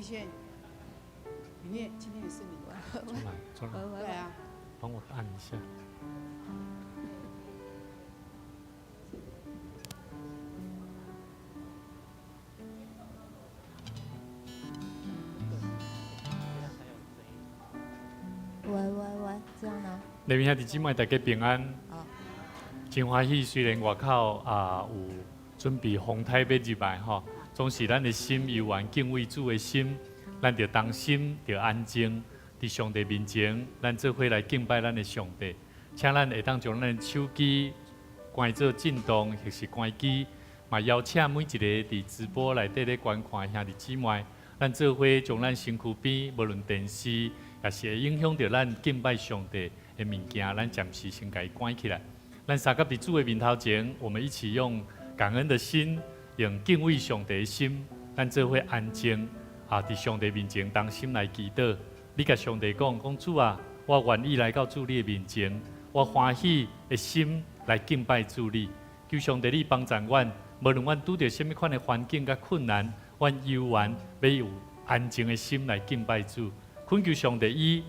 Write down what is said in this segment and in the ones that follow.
现，今天也是你吧？出来，对啊，帮我按一下。喂，这样呢？那边兄弟姊妹大家平安。真欢喜，虽然外口有准备风台要入来吼，总是咱的心犹原敬畏主的心，咱着当心，着安静，伫上帝面前，咱做伙来敬拜咱的上帝。请咱会当将咱的手机关做震动，或是关机，嘛邀请每一个伫直播内底咧观看兄弟姊妹，咱做伙将咱身躯边，无论电视，也是会影响到咱敬拜上帝的物件，咱暂时先甲伊关起来。咱三个伫主的面头前，我们一起用感恩的心，用敬畏上帝的心，咱做伙安静伫上帝面前当心来祈祷。你甲上帝讲主啊，我愿意来到主你的面前，我欢喜的心来敬拜主你。求上帝你帮助阮，无论阮拄着什么款的环境甲困难，阮犹原要有安静的心来敬拜主。恳求上帝以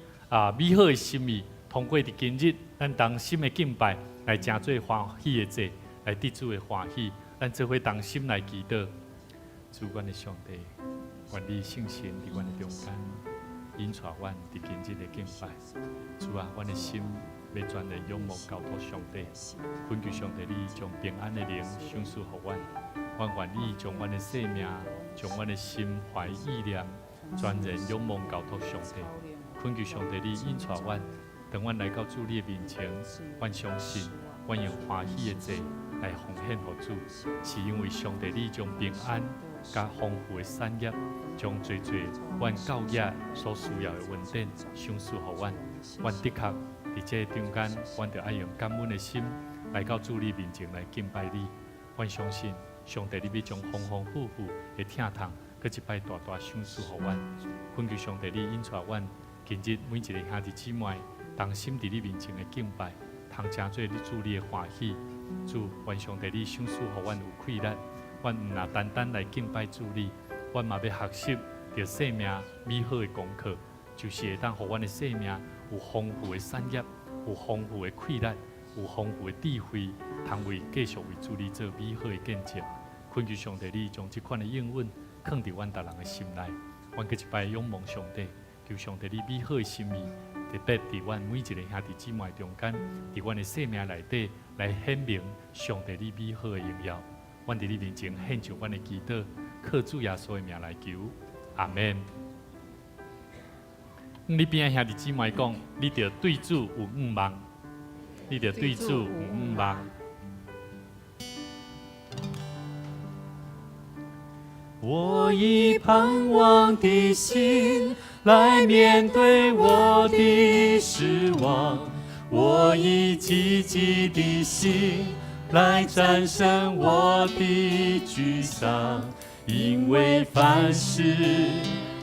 美好的心意，通过伫今日咱当心的敬拜。来成做欢喜的祭，来得主的欢喜，咱做伙同心来祈祷。主阮的上帝，愿你圣神伫阮的中间，引带阮伫今日的敬拜。主啊，阮的心要全然仰望交托上帝，恳求上帝你将平安的灵赏赐予阮。阮愿意将阮的生命、将阮的心怀意念，全然仰望交托上帝。恳求上帝你引带阮。当阮来到主你的面前，阮相信，阮用欢喜的祭来奉献给主，是因为上帝你将平安、甲丰富的产业，将最阮教业所需要的稳定赏赐给阮。阮的确伫这中间，阮着爱用感恩的心来到主你面前来敬拜你。阮相信，上帝你要将丰丰富富的疼痛，搁一摆大大赏赐给阮。恳求上帝你引带阮，今日每一个兄弟姊妹。当心伫你面前的敬拜，通成做你主你的欢喜。主，愿上帝你赏赐予阮有气力，阮毋若单单来敬拜主你，阮嘛要学习着生命美好的功课，就是会当互阮的生命有丰富的产业，有丰富的气力，有丰富的智慧，通为继续为主你做美好的见证。恳求上帝你将这款的应允放伫阮逐人的心内，阮搁一摆仰望上帝，求上帝你美好的心意。特别伫阮每一个兄弟姊妹中间，伫阮的生命内底来显明上帝你美好的荣耀。阮伫你面前献上阮的祈祷，靠主耶稣的名来求，阿门。你边的兄弟姊妹讲，你着对主有盼望，你着对主有盼望。我以盼望的心来面对我的失望，我以积极的心来战胜我的沮丧，因为凡事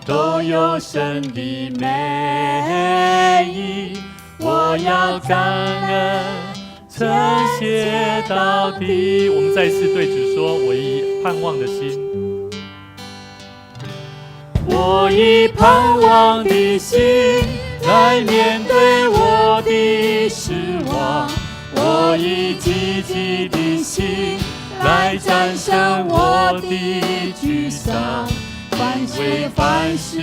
都有神的美意，我要感恩称谢到底。我们再次对主说，我以盼望的心，我以盼望的心来面对我的失望，我以积极的心来战胜我的沮丧，因为凡事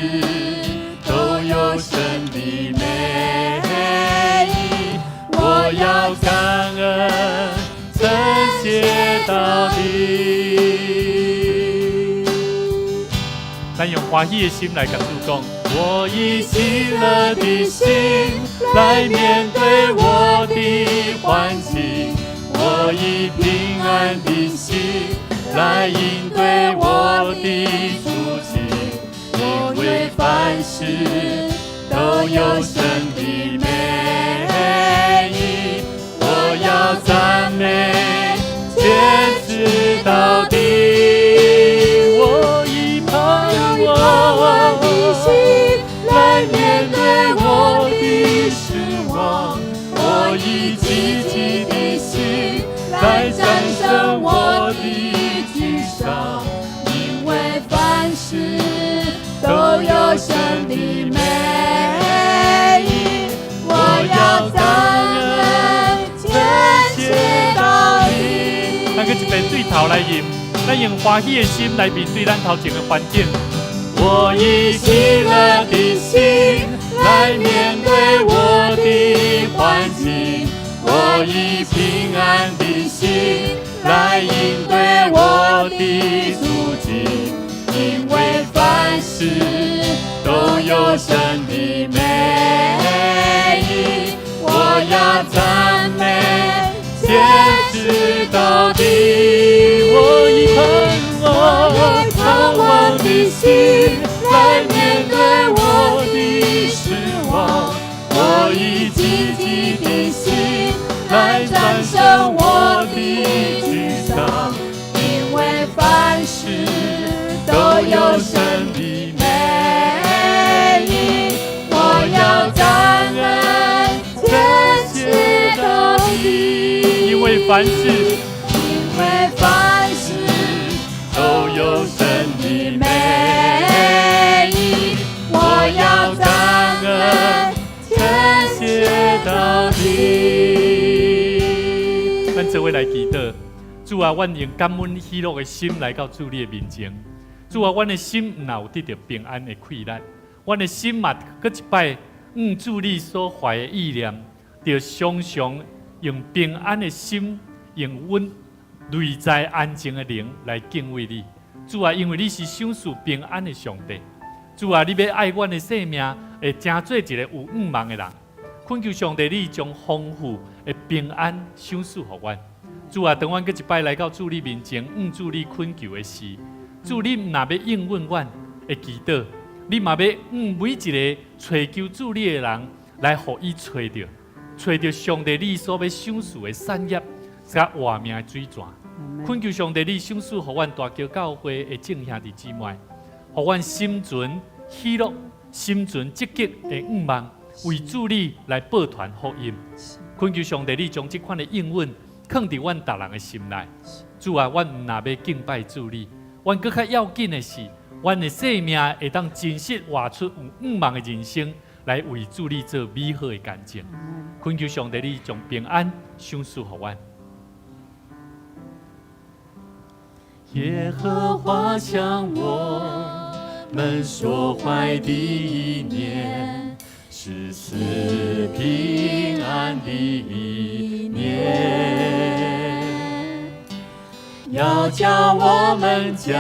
都有神的美意，我要感恩称谢到底。咱用欢喜的心来跟主讲，我以喜乐的心来面对我的环境，我以平安的心来应对我的处境，因为凡事都有神的美意，我要赞美坚持到底。我的心来面对我的失望，我以积极的心来战胜我的沮丧，因为凡事都神的美意，我要赞美，坚持到底。咱搁一遍对头来吟，咱用欢喜的心来面对咱头前的环境。我以喜乐的心来面对我的环境，我以平安的心来应对我的处境，因为凡事都有神的美意，我要赞美，坚持到底。我以盼望的心来面对我的失望，我以积极的心来战胜我的沮丧，因为凡事都有神的美意，我要赞美，坚持到底。因为凡事，因为凡事都有神的美意，我要赞美，坚持到底。咱做伙来祈祷，主啊，阮用感恩喜乐的心来到主你的面前。主啊，阮的心若有得到平安的快乐，阮的心嘛，搁一摆主你所怀的意念，就常常用平安的心，用阮内在安静的灵来敬畏你。主啊，因为你是享受平安的上帝。主啊，你要爱阮的生命，会成做一个有愿望的人。恳求上帝，你将丰富的平安享受给阮。主啊，当阮搁一摆来到主你面前，主你恳求的事，主你若要应允阮的祈祷，你嘛要每一个找求主你的人来，互伊找到上帝你所要享受的产业，甲活命的水泉。恳求上帝，你享受互阮大桥教会的正兄弟姊妹，互阮心存喜乐，心存积极的愿望，为主你来报传福音。恳求上帝，你将这款的应允放伫阮逐人的心内。主啊，阮毋若要敬拜主你，阮搁较要紧的是，阮的生命会当真实活出有愿望的人生，来为主你做美好的见证。恳求上帝，你将平安享受互阮。耶和华向我们所怀的意念，是赐平安的意念，要叫我们将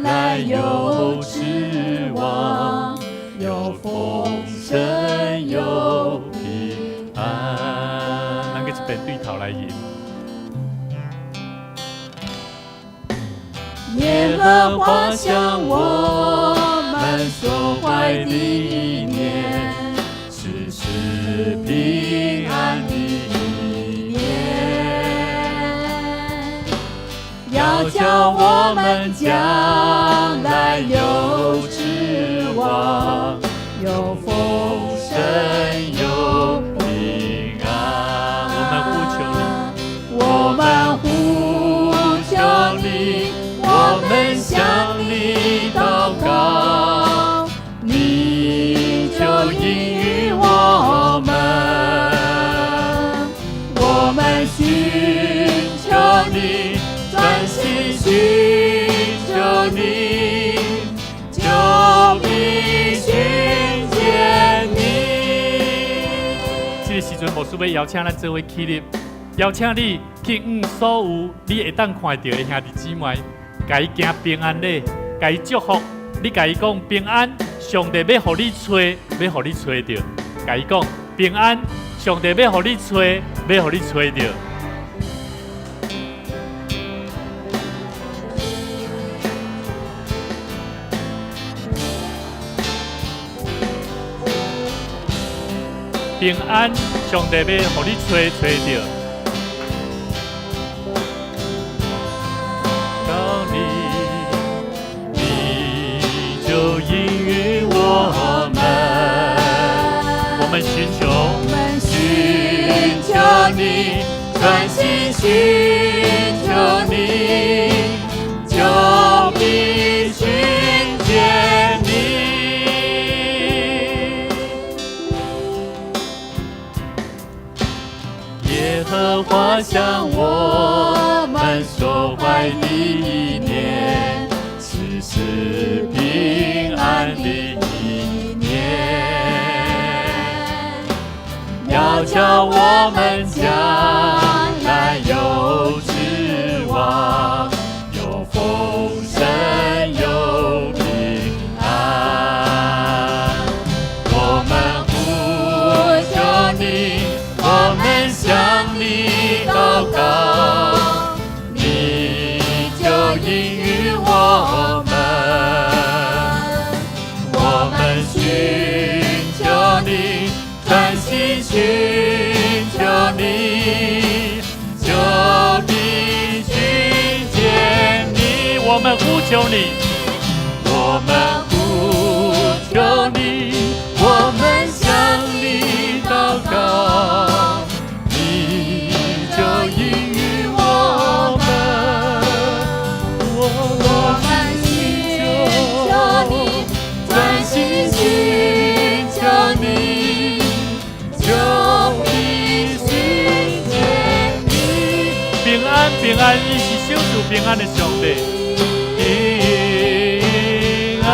来有指望，有丰盛有平安。咱个一遍对头来吟。耶和华向我们所怀的意念，是赐平安的意念，要叫我们将来有指望，有丰盛有平安。我们呼求你，我们向你祷告，你就应允我们。我们寻求你，专心寻求你，就必寻见你。这个时阵，牧师要邀请咱做伙起立，邀请你去所有你会当看到的兄弟姊妹。甲伊行平安礼，甲伊祝福，你甲伊讲平安，上帝要互你找，要互你找到。甲伊讲平安，上帝要互你找，要互你找到。平安，上帝要互你找到。就应允我们寻求你，专心寻求你，就必寻见你。和华向我们所怀的意念，只是平安的一年，要叫我们将来有指望，有丰盛，有平安。我们呼求你，我们向你祷告，你就应允我们。我们寻求你，专心寻求你，就必寻见你。我们呼求你，我们呼求你，我们向你祷告，你就应允我们。我们寻求你，专心寻求你，就必寻见你。平安，平安，伊是守住平安的上帝。平安，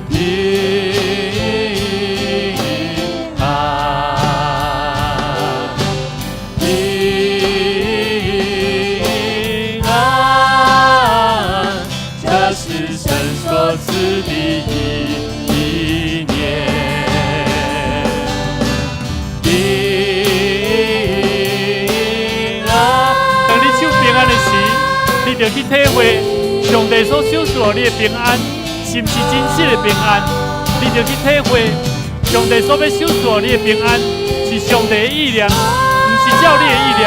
平安，平安，这是神所赐的一年。当你守平安的时，你就去体会上帝所守住你的平安，是不是真实的平安？你就去体会上帝所要守住你的平安，是上帝的意念，不是照你的意念。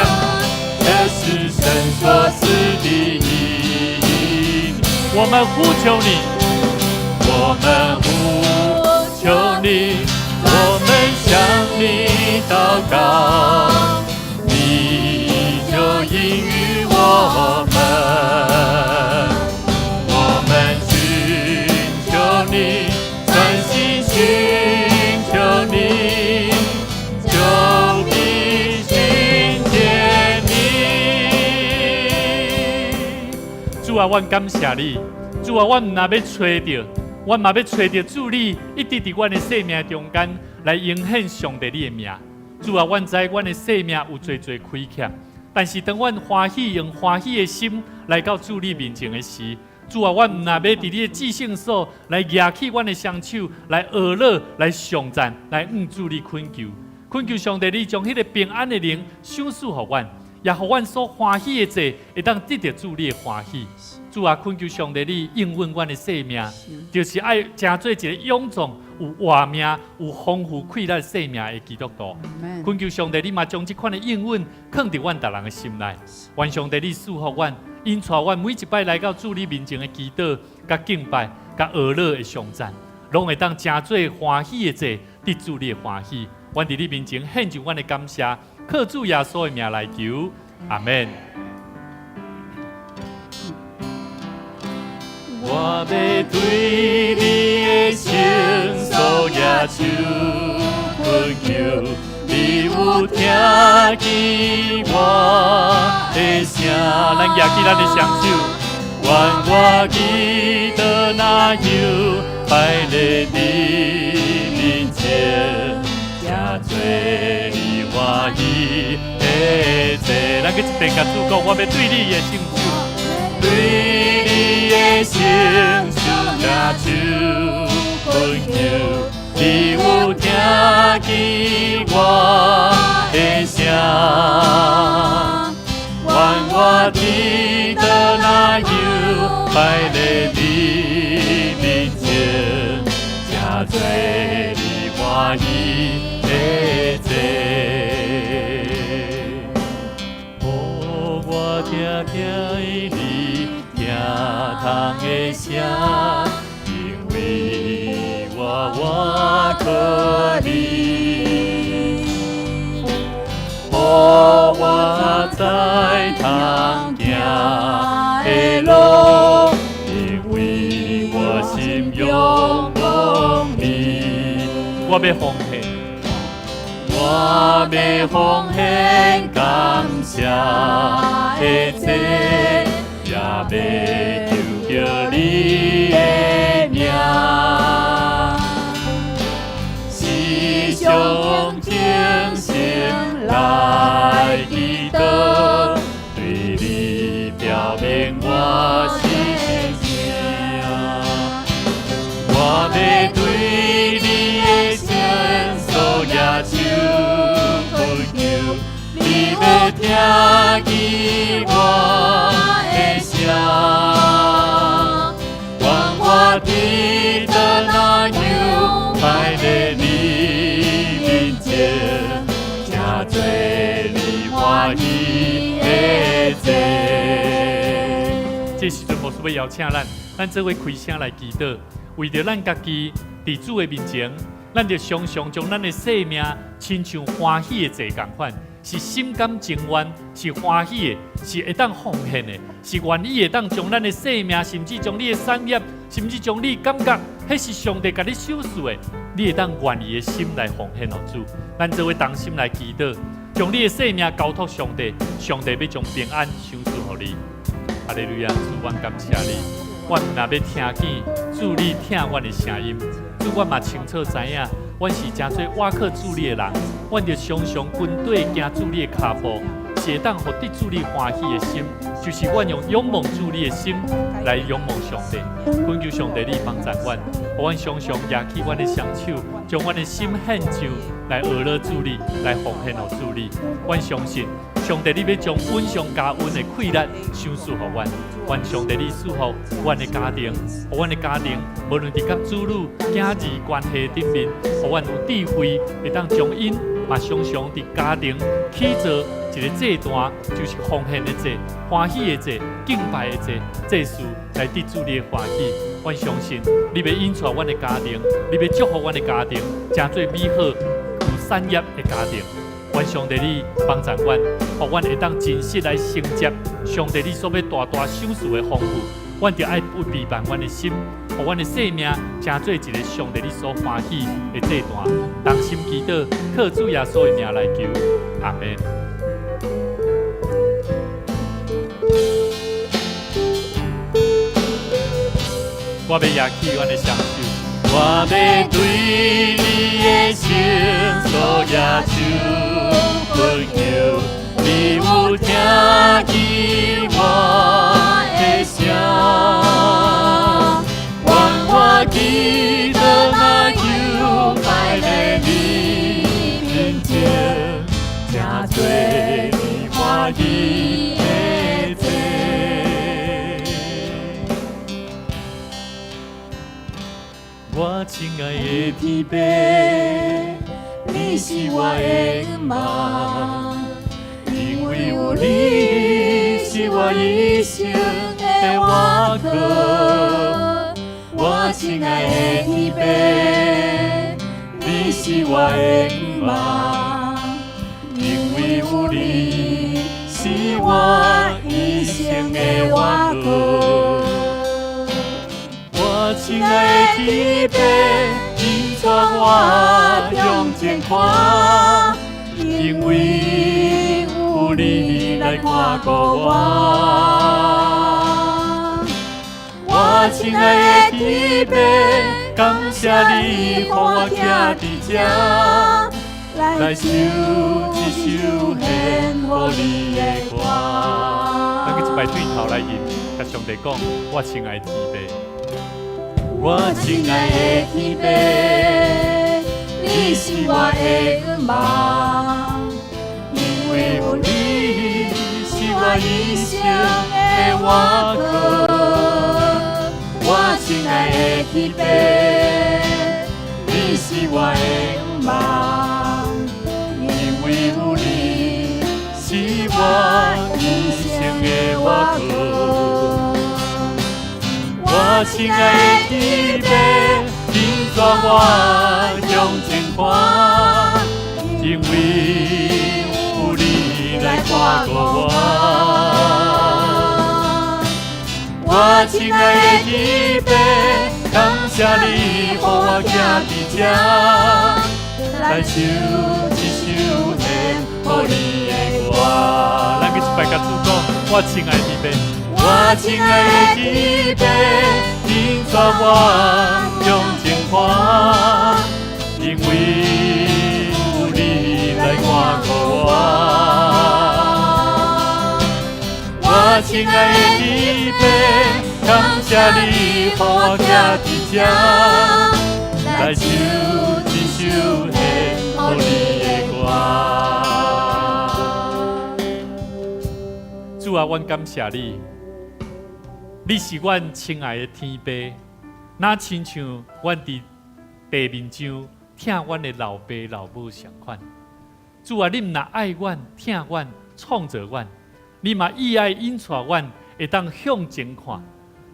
这是神所赐的意念。我们呼求你，我们呼求你，我们向你祷告，你就应允我们。我们寻求你，专心寻求你，就必寻见你。主啊，阮感谢你。主啊，阮唔若要找到，阮嘛要找到主你一直伫阮的生命中间来彰显上帝你的名。主啊，阮知阮的生命有侪亏欠，但是当阮欢喜用欢喜的心来到主你面前的时，主啊，阮唔若要伫你的至圣所来举起阮的双手来学乐、来颂赞、来向主你恳求，恳求上帝你将迄个平安的灵赏赐予阮，也互阮所欢喜的者会当得到主你的欢喜。主啊，恳求上帝你应允阮的生命，就是爱成做一个勇壮、有活命、有丰富快乐生命的基督徒。恳求上帝你嘛将这款的应允放伫阮逐人的心内，愿上帝你赐福阮，引带阮每一摆来到主你面前的祈祷、甲敬拜、甲学乐的颂赞，拢会当成做欢喜的者，得主你的欢喜。阮伫你面前献上阮的感谢，靠主耶稣的名来求，阿门。我要对你的圣所野手恳求，你有听见我的声？咱举起咱的双手，愿我祈祷那有摆在你面前，正做你欢喜的者。咱去一遍甲主讲，我要对你的圣手。对你的圣手野手恳求，你有听见我的声？愿我祈祷那有摆在你面前，正做你欢喜的者。哦，我听听你听堂的声，因为我可你，哦，我在堂行的路，因为我心永梦你。我要奉献，我我要奉献感谢的祭，也要求叫你的名，时常精神来祈祷，对你表明我心情。我要对你的情所野手呼求，你要听见我的声，愿我的倒那样摆在你面前，正做你欢喜的祭。这时阵，牧师要邀请咱做伙开声来祈祷，为着咱家己伫主的面前，咱就常常将咱的生命亲像欢喜的祭共款，是心甘情愿，是欢喜的，是会当奉献的，是愿意会当将咱的生命，甚至将你的产业，甚至将你感觉，迄是上帝甲你赏赐的，你会当愿意的心来奉献予主。咱做伙同心来祈祷，将你的生命交托上帝，上帝要将平安赏赐予你。哈利路亚！主，阮感谢你。阮若要听见主你听阮的声音，主阮嘛清楚知影，阮是真做瓦克主你的人，阮就常常跟对行主你的脚步，是会当互得主你欢喜的心，就是阮用仰望主你的心来仰望上帝。恳求上帝你帮助阮，互阮常常举起阮的双手，将阮的心献上来学乐主你，来奉献予主你。阮相信。上帝，你要将温上加温的快乐赏赐予阮。愿上帝你赐福阮的家庭，互阮的家庭无论伫甲子女、囝儿关系顶面，互阮有智慧，会当将因嘛常常伫家庭起做一个祭坛，就是奉献的祭、欢喜的祭、敬拜的祭，祭事来得主你的欢喜。阮相信你要引出阮的家庭，你要祝福阮的家庭，真做美好有产业的家庭。愿上帝你帮助阮，互阮会当真实来承接上帝你所要大大赏赐的丰富。阮就爱不陪伴阮的心，互阮的生命成做一个上帝你所欢喜的祭坛。同心祈祷，靠主耶稣的名来求，阿门。我要举起阮的双手。我要对你的心所野手呼求，你有听见我的声，愿我记得那样摆在你面前，正做你欢喜的祭。我亲爱的天父，你是我的梦，因为有你是我一生的依靠。我亲爱的天父，你是我的梦，因为有你是我一生的依靠。我亲爱的天父，引带我向前看，因为有你来看顾我。我亲爱的天父，感谢你，让我徛伫这，来唱一首献予你的歌。咱去一摆对头来吟，甲上帝讲：我亲爱的天父。我亲爱的天父，你是我的梦，因为有你是我一生的依靠。我亲爱的天父，你是我的梦，因为有你是我一生的依靠。我亲爱的天父，引带我向前看，因为有你来看顾我。我亲爱的天父，感谢你，让我徛伫这，来唱一首献，予你的歌。咱去一摆甲主讲，我亲爱的弟妹。我亲爱的弟妹，迎接我用情看，因为有你来看顾我。我亲爱的弟妹，感谢你予我徛伫这，来唱一首献予你的歌。主啊，阮感谢你。你是阮亲爱的天父，那亲像阮伫地面上疼阮的老爸老母同款。主啊，你毋若爱阮、疼阮、创造阮，你嘛意爱引带阮，会当向前看，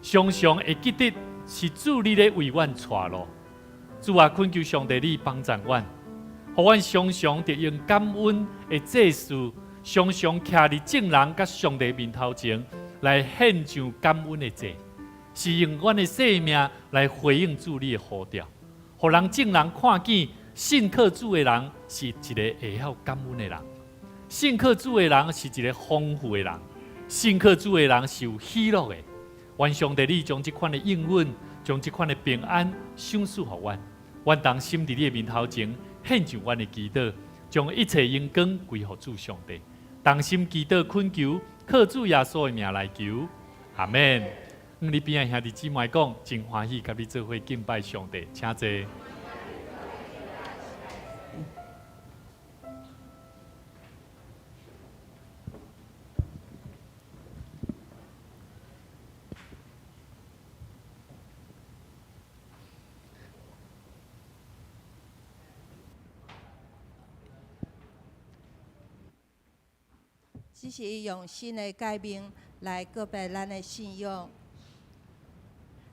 常常会记得是主你咧为阮带路。主啊，恳求上帝你帮助阮，互阮常常着用感恩的祭祀，常常徛伫正人甲上帝面头前。来献上感恩的祭，是用阮的生命来回应主你的呼召，互人正人看见信靠主的人是一个会晓感恩的人，信靠主的人是一个丰富的人，信靠主的人是有喜乐的。愿上帝你将这款的应允，将这款的平安赏赐予阮，阮当心伫你的面头前献上阮的祈祷，将一切荣光归乎主上帝。当心祈祷恳求。靠主耶稣的名来求，阿门。你边仔兄弟姊妹讲，真欢喜，甲你做伙敬拜上帝，请坐。只是用新的改名来告白咱的信仰。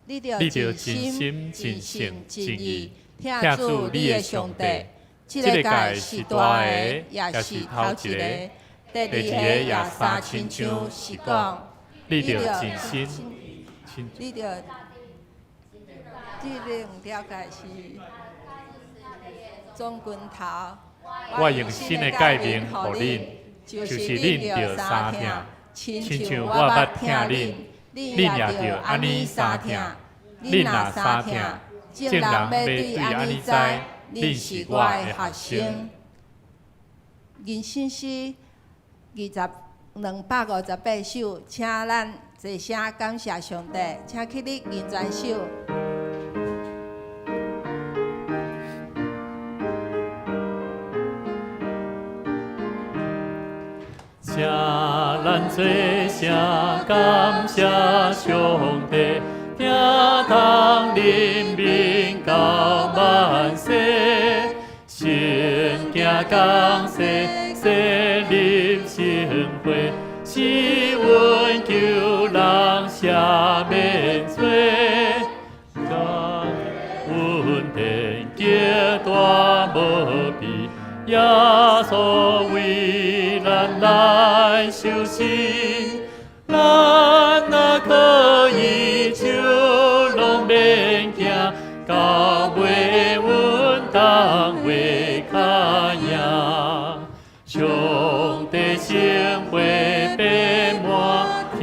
你着尽心、尽性、尽意听主你的上帝。这个界是大个，也是头一个。第二个也三亲像是讲，你着尽心、你着这两条界是总拳头。我用新的改名予恁。就是恁着三听，亲像我捌听恁，恁也着安尼三听。恁若三听，众人要对安尼知，恁是我的学生。人生诗258首，请咱一声感谢上帝，请起立认全首。请咱做声感谢上帝，听当人民到万世，圣经讲世世立成会，是阮救人赦免罪，阮天叫大无比，耶稣为咱来受死，咱若可以手拢免惊，到尾阮当为较赢。上帝圣会变满天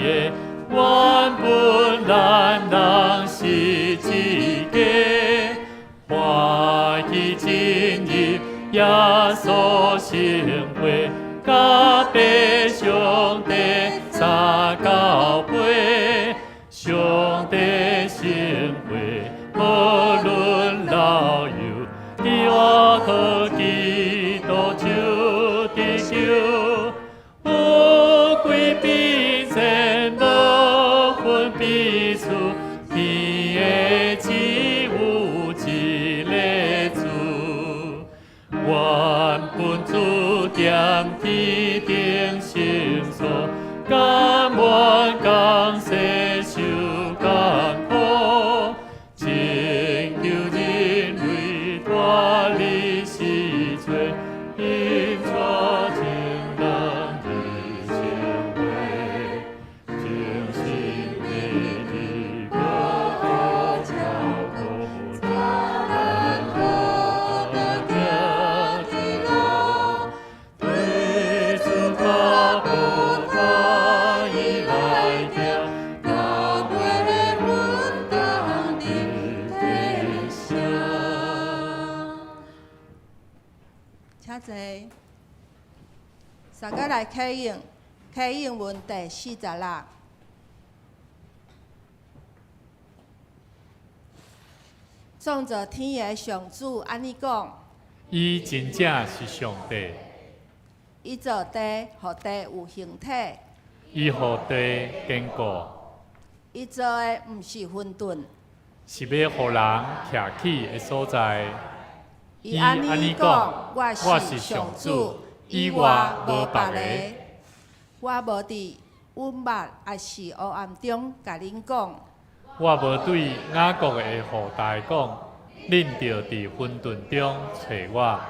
的，原本咱人是一家，欢喜进入耶稣圣会。甲爸上帝相交陪，上帝圣会无论老幼，伫我靠基督就地球，无贵宾前无分彼此，天的只有一个主，原本主点。天顶圣所，甘愿降世受艰苦，拯救人类脱离死罪，因抓情人的圣会，精心美丽个个巧苦，咱可得家的路。请坐。三个来启应，启应文第46。创造天的上主安尼讲：伊真正是上帝，伊造地，互地有形体；伊互地坚固，伊造的毋是混沌。是要互人徛起的所在。伊安尼讲：我是上主，以外无别个。我无伫昏捌也是黑暗中甲恁讲。我无对雅各的后代讲，恁着伫混沌中找我。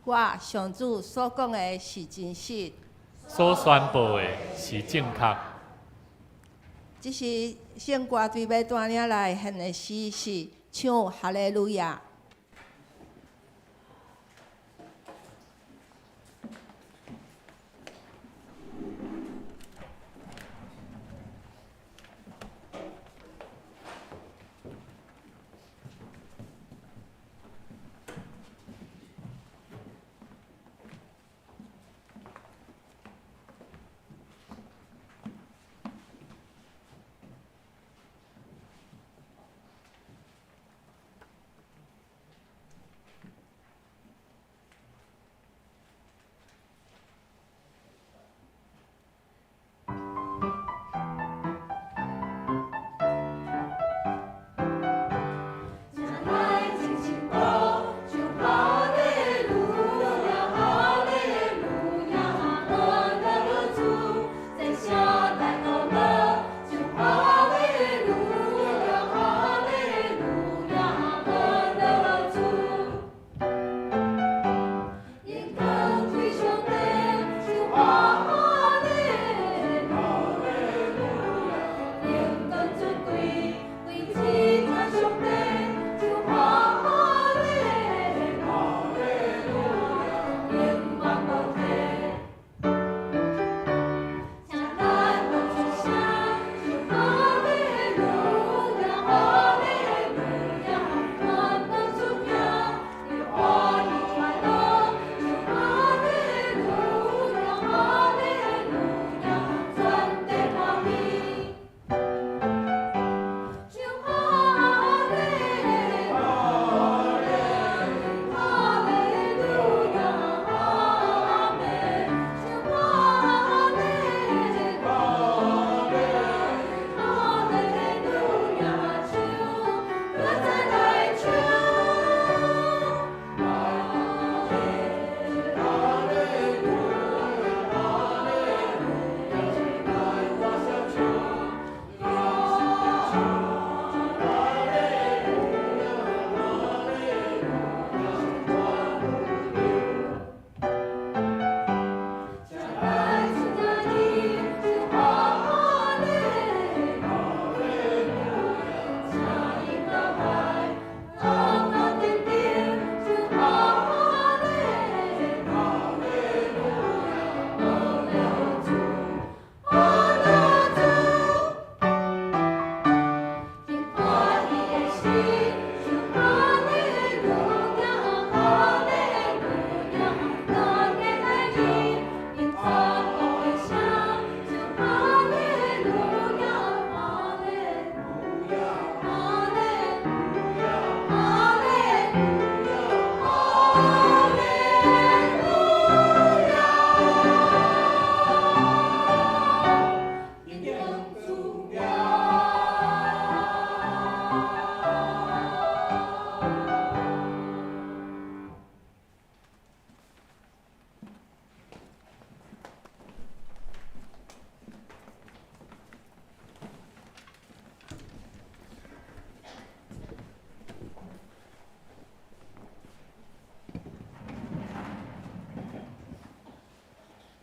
我上主所讲的是真实，所宣布的是正确。这是圣歌对要带领来献的诗是唱哈利路亚。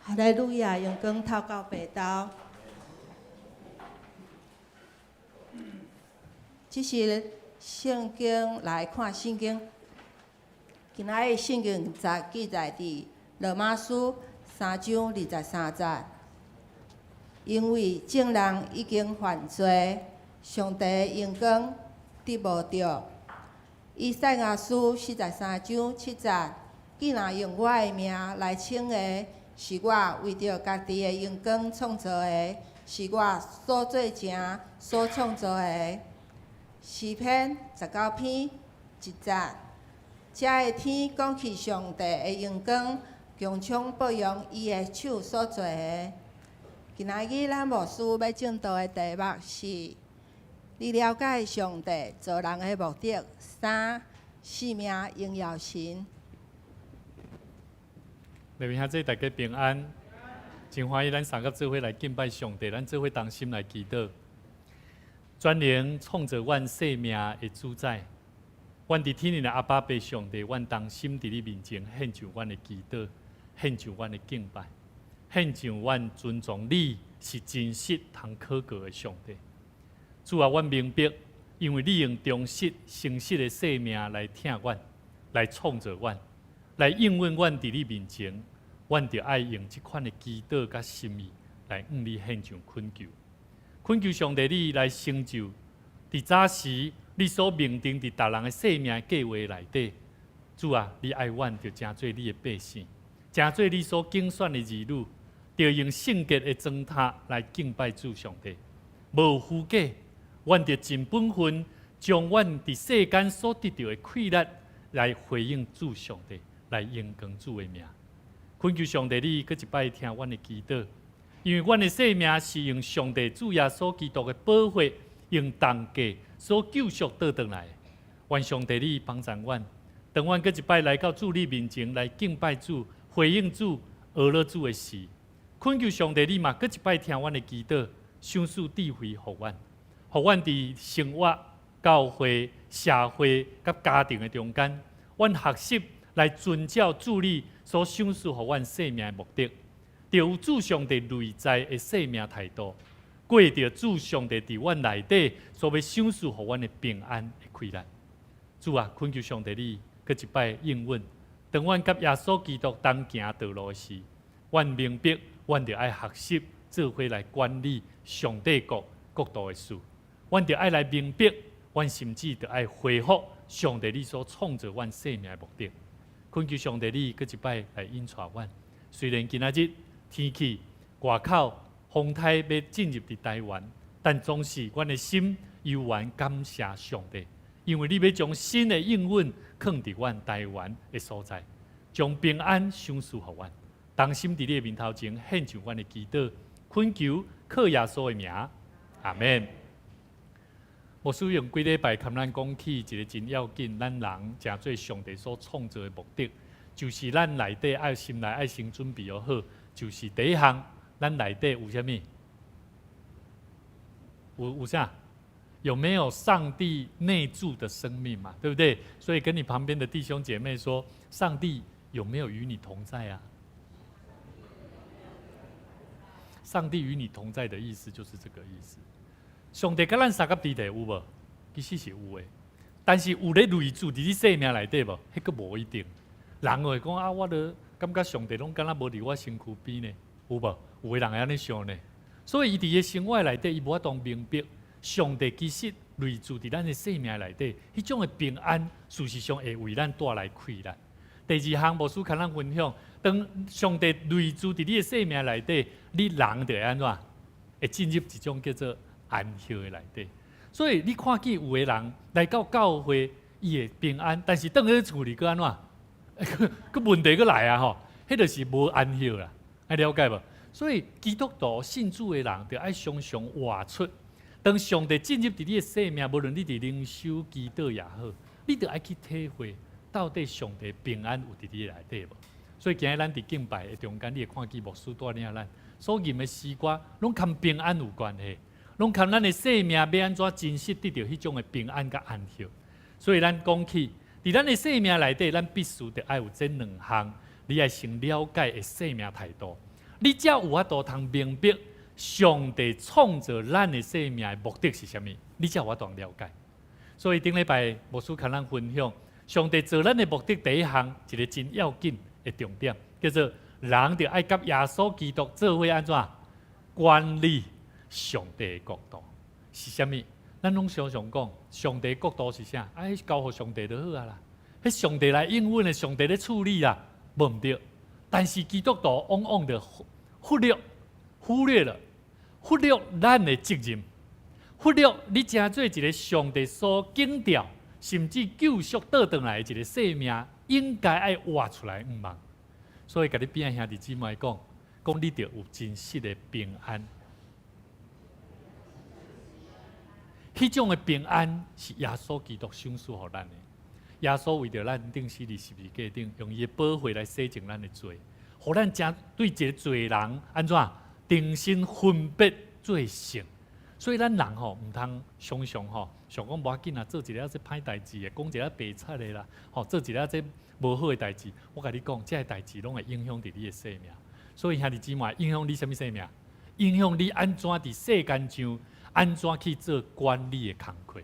哈利路亚，用光透到白刀。这是圣经来看圣经，今仔日圣经记载伫罗马书3章23节。因为众人已经犯罪，上帝的荣光得无着。以赛亚书43章7节既然用我的名来请的，是我为着家己的荣光创造的，是我所做成、所创造的。诗篇19篇1节，遮个天讲起上帝的荣光，强抢保养伊的手所做的。今仔日咱牧师要正道的题目是：你了解上帝做人的目的。3、生命荣耀神。弟兄姊妹大家平安，真欢喜咱三个做伙来敬拜上帝，咱做伙同心来祈祷。全能创造阮生命的主宰，阮伫天灵的阿爸爸上帝，阮同心伫你面前献上阮的祈祷，献上阮的敬拜，献上阮尊重你是真实通可靠的上帝。主啊，阮明白，因为你用忠实、诚实的生命来疼阮，来创造阮，来应允阮伫你面前，阮就爱用这款的祈祷甲心意来向你献上恳求。恳求上帝你来成就，伫早时你所命定伫逐人的生命计划内底。主啊，你爱阮就诚做你的百姓，诚做你所竞选的儿女，就用圣洁的装塔来敬拜主上帝。无虚假，阮就尽本分，将阮伫世间所得到的快乐来回应主上帝，来荣光主的名。恳求上帝你搁一摆听阮的祈祷。因为阮的生命是用上帝主耶稣基督的宝血，用重价所救赎得回来的。愿上帝你帮助阮，当阮搁一摆来到主你面前来敬拜主、回应主、学了主的事，恳求上帝你嘛搁一摆听阮的祈祷，赏赐智慧互阮，互阮伫生活、教会、社会甲家庭的中间，阮学习来遵照主你所赏赐互阮生命的目的。就有主上帝内在的生命态度，过着主上帝伫阮内底所要赏赐互阮的平安的快乐。主啊，恳求上帝你搁一摆应允，当阮甲耶稣基督同行道路时，阮明白，阮着爱学习做伙来管理上帝国度的事。阮着爱来明白，阮甚至着爱恢复上帝你所创造阮生命的目的。恳求上帝你搁一摆来引带阮，虽然今仔日天气外口风台要进入伫台湾，但总是阮的心悠然感谢上帝，因为你要将新的应允放伫阮台湾的所在，将平安赏赐互阮。当心伫你的面头前献上阮的祈祷，恳求靠耶稣的名，阿门。牧师用几礼拜跟咱讲起一个真要紧，咱人诚做上帝所创造的目的，就是咱内底爱心内爱先准备好。就是第一项，咱内底有啥物？有啥？有没有上帝内住的生命嘛？对不对？所以跟你旁边的弟兄姐妹说，上帝有没有与你同在啊？上帝与你同在的意思就是这个意思。上帝甲咱三个伫地有无？其实是有的，但是有咧内住伫你生命内底无？迄个无一定。人会讲啊，我咧。感觉上帝拢敢若无伫我身躯边呢，有无？有个人会安尼想呢。所以伊伫个生活内底，伊无法度明白，上帝其实内住伫咱的生命内底，迄种的平安，事实上会为咱带来快乐。第二项，牧师跟咱分享，当上帝内住伫你的生命内底，你人就会安怎？会进入一种叫做安息的内底。所以你看见有个人来到教会，伊会平安，但是倒去厝里佫安怎？个问题佫来啊吼，迄就是无安息啦，爱了解无？所以基督徒信主的人，就爱常常活出。当上帝进入伫你的生命，无论你伫灵修、祈祷也好，你就爱去体会到底上帝平安有伫你内底无？所以今日咱伫敬拜的中间，你会看见牧师带领咱所吟的诗歌，拢跟平安有关系，拢跟咱的生命要安怎真实得到迄种的平安甲安息。所以咱讲起。伫咱的生命内底，咱必须得爱有这两项，你爱先了解的生命态度，你才有法度通明白上帝创造咱的生命的目的是啥物，你才有法度了解。所以顶礼拜牧师跟咱分享，上帝造咱的目的第一项，一个真要紧的重点，叫做人着爱甲耶稣基督做伙安怎管理上帝的国度是啥物？咱拢常常讲，上帝国度是啥？爱交互上帝就好啊啦。迄上帝来应允的，上帝咧处理啦，无毋对。但是基督徒往往的忽略咱的责任，忽略你真做一个上帝所敬重，甚至救赎倒转来的一个生命，应该爱活出来，毋茫。所以，甲你边仔兄弟姊妹讲，你着有真实的平安。迄种的平安是耶稣基督赏赐予咱的。耶稣为着咱钉死伫十字架顶，用伊的宝血来洗净咱的罪，互咱真对一个罪人安怎定心分别做圣。所以咱人吼毋通常常吼想讲无要紧啊，做一个这歹代志的，讲一个白贼的啦，吼做一个这无好的代志。我甲你讲，这个代志拢会影响伫你的生命。所以兄弟姊妹，影响你什么生命？影响你安怎伫世间上安怎去做管理的工课。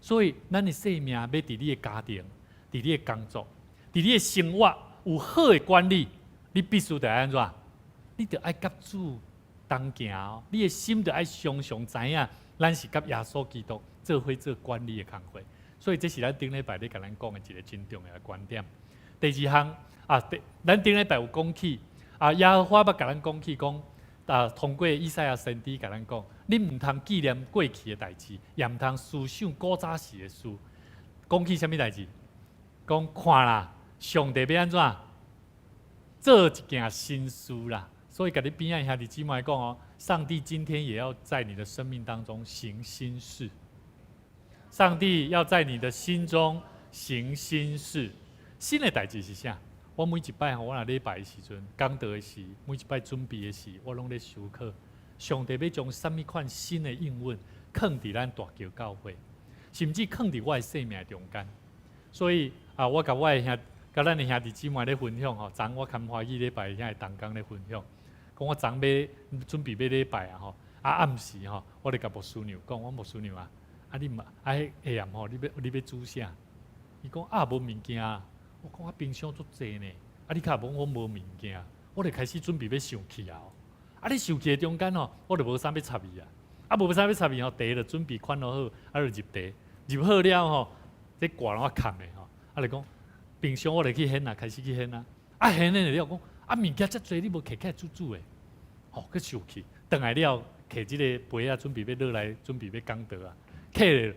所以咱的生命要伫你的家庭、伫你的工作、伫你的生活有好的管理，你必须得安怎？你得爱甲主同行哦，你的心得爱常常知影，咱是甲耶稣基督做伙做管理的工课。所以这是咱顶礼拜咧甲咱讲的一个真重要的观点。第二项咱顶礼拜有讲起耶和华捌甲咱讲起讲通过以赛亚先知甲咱讲，你毋通纪念过去的代志，也毋通思想古早时的事。讲起什么代志？讲看啦，上帝要安怎做一件新事啦。所以，甲你边仔兄弟姊妹讲哦，上帝今天也要在你的生命当中行新事。上帝要在你的心中行新事。新的代志是啥？我每一摆我若礼拜的时阵，讲道的时，每一摆准备的时，我拢咧思考，上帝要将什么款新的应允放伫咱大桥教会，甚至放伫我的生命中间。所以我甲我的甲咱的兄弟姊妹咧分享吼，昨我堪欢喜礼拜遐同工咧分享。讲我昨要准备要礼拜暗时我咧甲牧师娘讲，我牧师娘你嘛下暗你要煮啥？伊讲无物件。我讲冰箱足济呢，你卡问我无物件，我就开始准备要上去你上去的中间我就无啥要插伊无啥要插伊茶就准备款好就入茶，入好了这挂我藏的就讲冰箱我就去掀开始去掀掀的了讲物件遮济，你无摕起来煮的，去收起，转来了摕即个杯准备要落来，准备要讲道摕了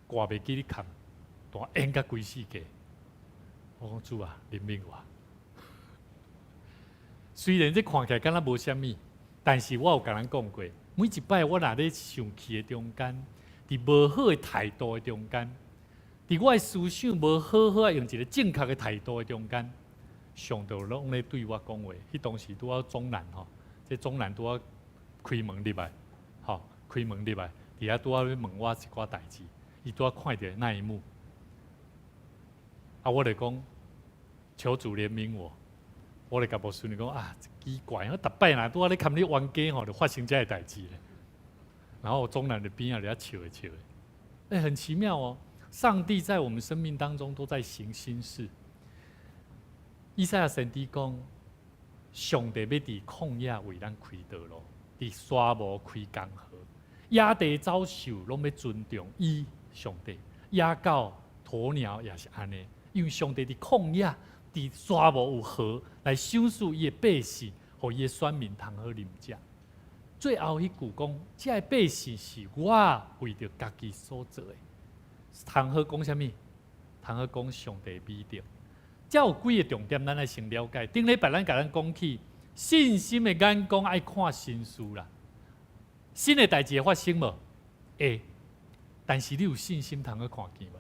挂袂记你藏，大淹甲规世界。我讲主怜悯我。虽然这看起来敢若无啥物，但是我有甲人讲过，每一摆我若咧上气的中间，伫无好的态度的中间，伫我的思想无好好用一个正确的态度的中间，上帝拢咧对我讲话。迄当时拄好总难这总难拄好开门入来，开门入来，伫遐拄好要问我一寡代志，伊拄好看到那一幕。我就讲，求主怜悯我。我就甲牧师娘讲奇怪，我逐摆若拄仔咧看你冤家就发生这个代志咧。然后总然就边仔就笑的，很奇妙哦。上帝在我们生命当中都在行新事。以赛亚先知讲，上帝要伫旷野为咱开道路，伫沙漠开江河，野地走兽拢要尊重伊上帝，野狗、鸵鸟也是安尼。因为上帝伫旷野、伫沙漠有河来赏赐伊的百姓，互伊的选民通好啉食。最后迄句讲，这个百姓是我为着家己所做的。通好讲啥物？通好讲上帝美德。这有几个重点，咱来先了解。顶礼拜咱甲咱讲起信心的眼光爱看新事啦，新的代志会发生无？会，但是你有信心通好看见无？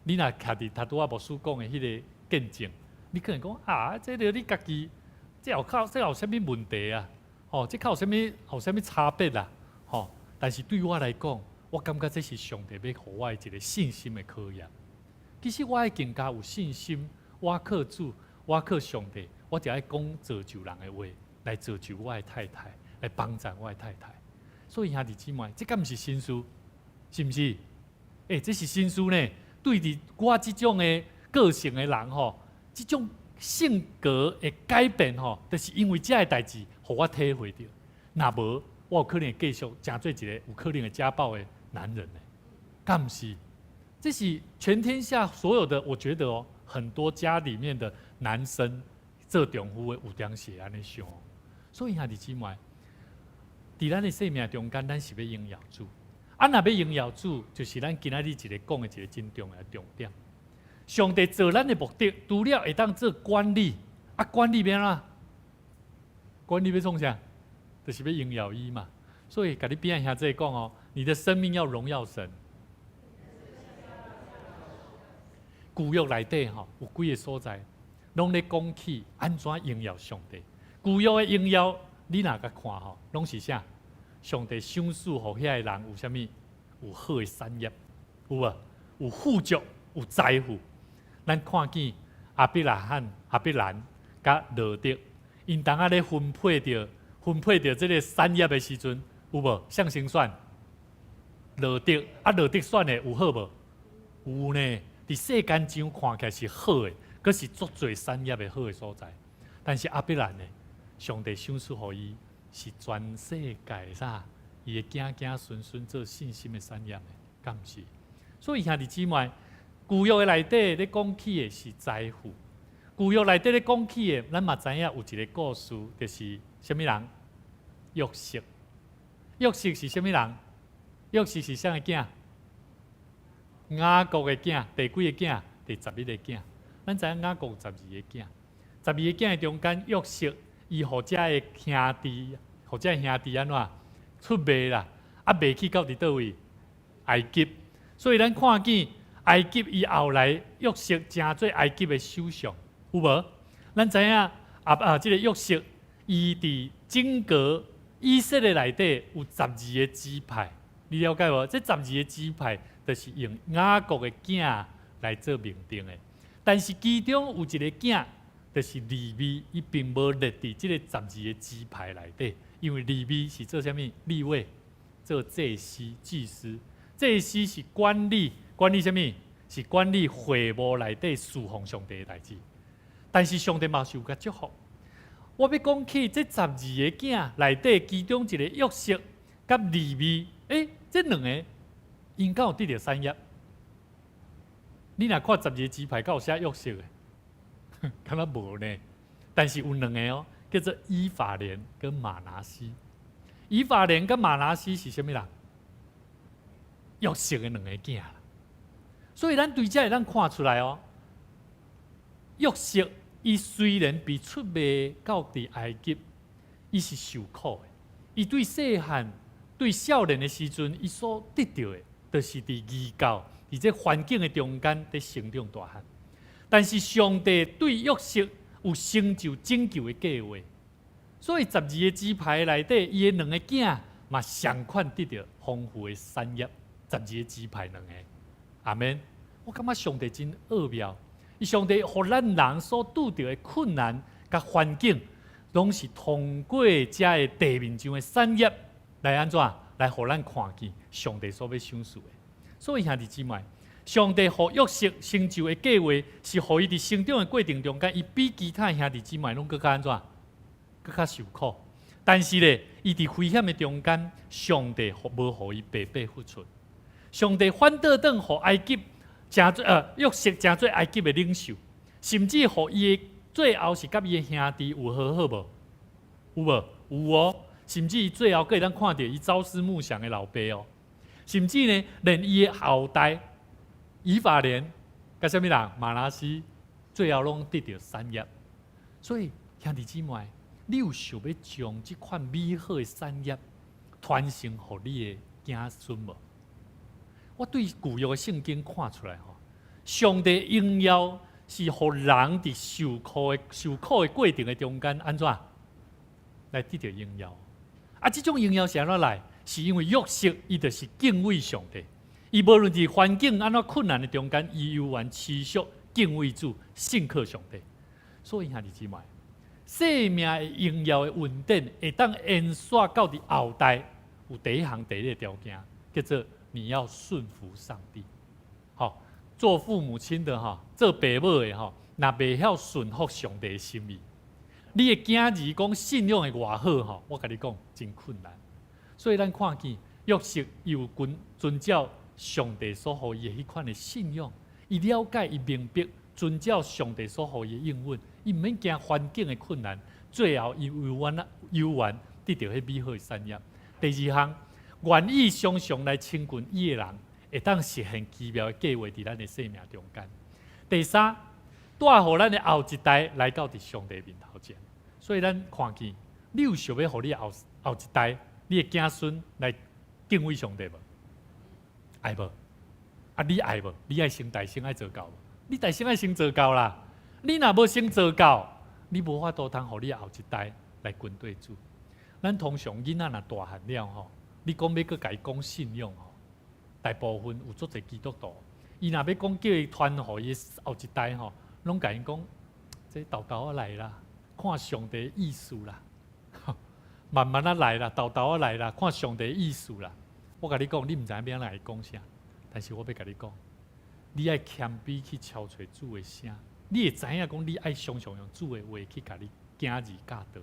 你若徛伫头拄仔牧师讲的迄个见证，你可能讲这个你家己，这有啥物问题啊？这有啥物差别啊？但是对我来讲，我感觉这是上帝要互我一个信心的考验。其实我更加有信心，我靠主，我靠上帝，我就爱讲造就人的话，来造就我的太太，来帮助我的太太。所以兄弟姊妹，这敢毋是新事，是毋是？这是新事呢。对伫我即种的个性的人即种性格的改变就是因为这个代志，互我体会到。若无，我有可能会继续真做一个有可能会家暴的男人呢？敢毋是？这是全天下所有的，我觉得很多家里面的男生做丈夫的有当时安尼想，所以兄弟姊妹，伫咱的生命中间，咱是要荣耀主。啊，若要荣耀主，就是咱今仔日一个讲的一个真重要的重点。上帝做咱的目的，除了会当做管理，啊，管理要怎？管理要创啥？就是要荣耀伊嘛。所以，甲你边兄弟讲哦，你的生命要荣耀神。旧约内底吼有几个所在，拢咧讲起安怎荣耀上帝。旧约的荣耀，你若甲看吼，拢是啥？上帝赏赐互遐个人有啥物？有好的产业，有无？有富足，有财富。咱看见亚伯拉罕、亚伯兰甲罗德，因当下咧分配着这个产业的时阵，有无？向先选罗德，啊，罗德选的有好无？有呢。伫世间上看起来是好的，可是足侪产业的好的所在。但是亚伯兰呢，上帝赏赐互伊是全世界啥，伊的子孙做信心的产业的，敢毋是？所以兄弟姊妹，旧约的内底咧讲起的是财富，旧约内底咧讲起的，咱嘛知影有一个故事，就是什么人？约瑟。约瑟是什么人？约瑟是啥个囝？雅各的囝，第几个囝？第11个囝。咱知影雅各有12个囝，12个囝的中间，约瑟伊互遮的兄弟，互遮兄弟安怎出卖啦？啊，卖去到伫倒位？埃及。所以咱看见埃及伊后来约瑟成做埃及的首相，有无？咱知影这个约瑟伊伫整个以色列内底有12个支派，你了解无？这12个支派。就是用雅各的囝来做命定的，但是其中有一个囝，就是利未，伊并无列伫这个12个支派内底，因为利未是做啥物？利未做祭司、祭司，祭司是管理啥物？是管理会幕内底侍奉上帝的代志。但是上帝嘛是有甲祝福。我要讲起这12个囝内底，其中一个约瑟甲利未，这两个。因敢有得到产业？你若看12个支派，敢有写约瑟的？敢若无呢？但是有两个哦，叫做以法莲跟马拿西。以法莲跟马拿西是啥物人？约瑟的两个囝啦。所以咱对这咱看出来哦，约瑟伊虽然被出卖到伫埃及，伊是受苦的。伊对细汉、对少年的时阵，伊所得到的。就是伫异教，伫这环境的中间，伫成长大汉。但是上帝对约瑟有成就拯救的计划，所以12个支派内底，伊的两个囝嘛相款得到丰富的产业。12个支派两个，阿免。我感觉上帝真奥妙，伊上帝互咱人所拄到的困难甲环境，拢是通过遮的地面上的产业来安怎？来，互咱看见上帝所要赏赐的。所以兄弟姊妹，上帝互约瑟成就的计划，是互伊伫成长的过程中间，伊比其他兄弟姊妹拢更加安怎？更加受苦。但是咧，伊伫危险的中间，上帝无互伊白白付出。上帝反倒等互埃及约瑟成做埃及的领袖，甚至互伊的最后是甲伊的兄弟有和好无？有无？有哦。甚至伊最后，可以咱看到伊朝思暮想的老爸哦。甚至呢，连伊的后代以法莲，甲啥物人马拿西，最后拢得到产业。所以兄弟姊妹，你有想要将这款美好的产业传承互你的子孙无？我对旧约的圣经看出来吼，上帝荣耀是互人伫受苦的过程的中间安怎来得到荣耀？啊，这种荣耀是安怎来？是因为约瑟伊就是敬畏上帝，伊无论伫环境安怎困难的中间，伊犹原持续敬畏主，信靠上帝。所以兄弟姊妹，生命的荣耀的稳定，会当延续到伫后代，有第一项第一个条件，叫做你要顺服上帝。好，做父母亲的哈，做爸母的哈，若袂晓顺服上帝的心意。你的囝儿讲信仰的偌好吼，我甲你讲真困难。所以咱看见约瑟有遵照上帝所予伊的迄款的信仰，伊了解伊明白遵照上帝所予伊的应允，伊毋免惊环境的困难，最后伊有缘得到迄美好的产业。第二项，愿意常常来亲近伊的人，会当实现奇妙的计划伫咱的生命中间。第三，带互咱的后一代来到伫上帝面头前。所以咱看见，你有想要互你后一代，你的子孙来敬畏上帝无？爱无？啊，你爱无？你爱先大先爱做到无？你大先爱先做到啦。你若无先做到，你无法度通互你后一代来跟对主。咱通常囡仔若大汉了吼，你讲要佮家己讲信仰吼，大部分有足侪基督徒，伊若要讲叫伊传互伊后一代吼，拢甲因讲，这豆豆啊来啦，看上帝意思啦，慢慢啊来啦，豆豆啊来啦，看上帝意思啦。我甲你讲，你毋知影要安来讲啥，但是我要甲你讲，你爱谦卑去敲找主的声，你会知影讲，你爱常常用主的话去甲你囝儿教导。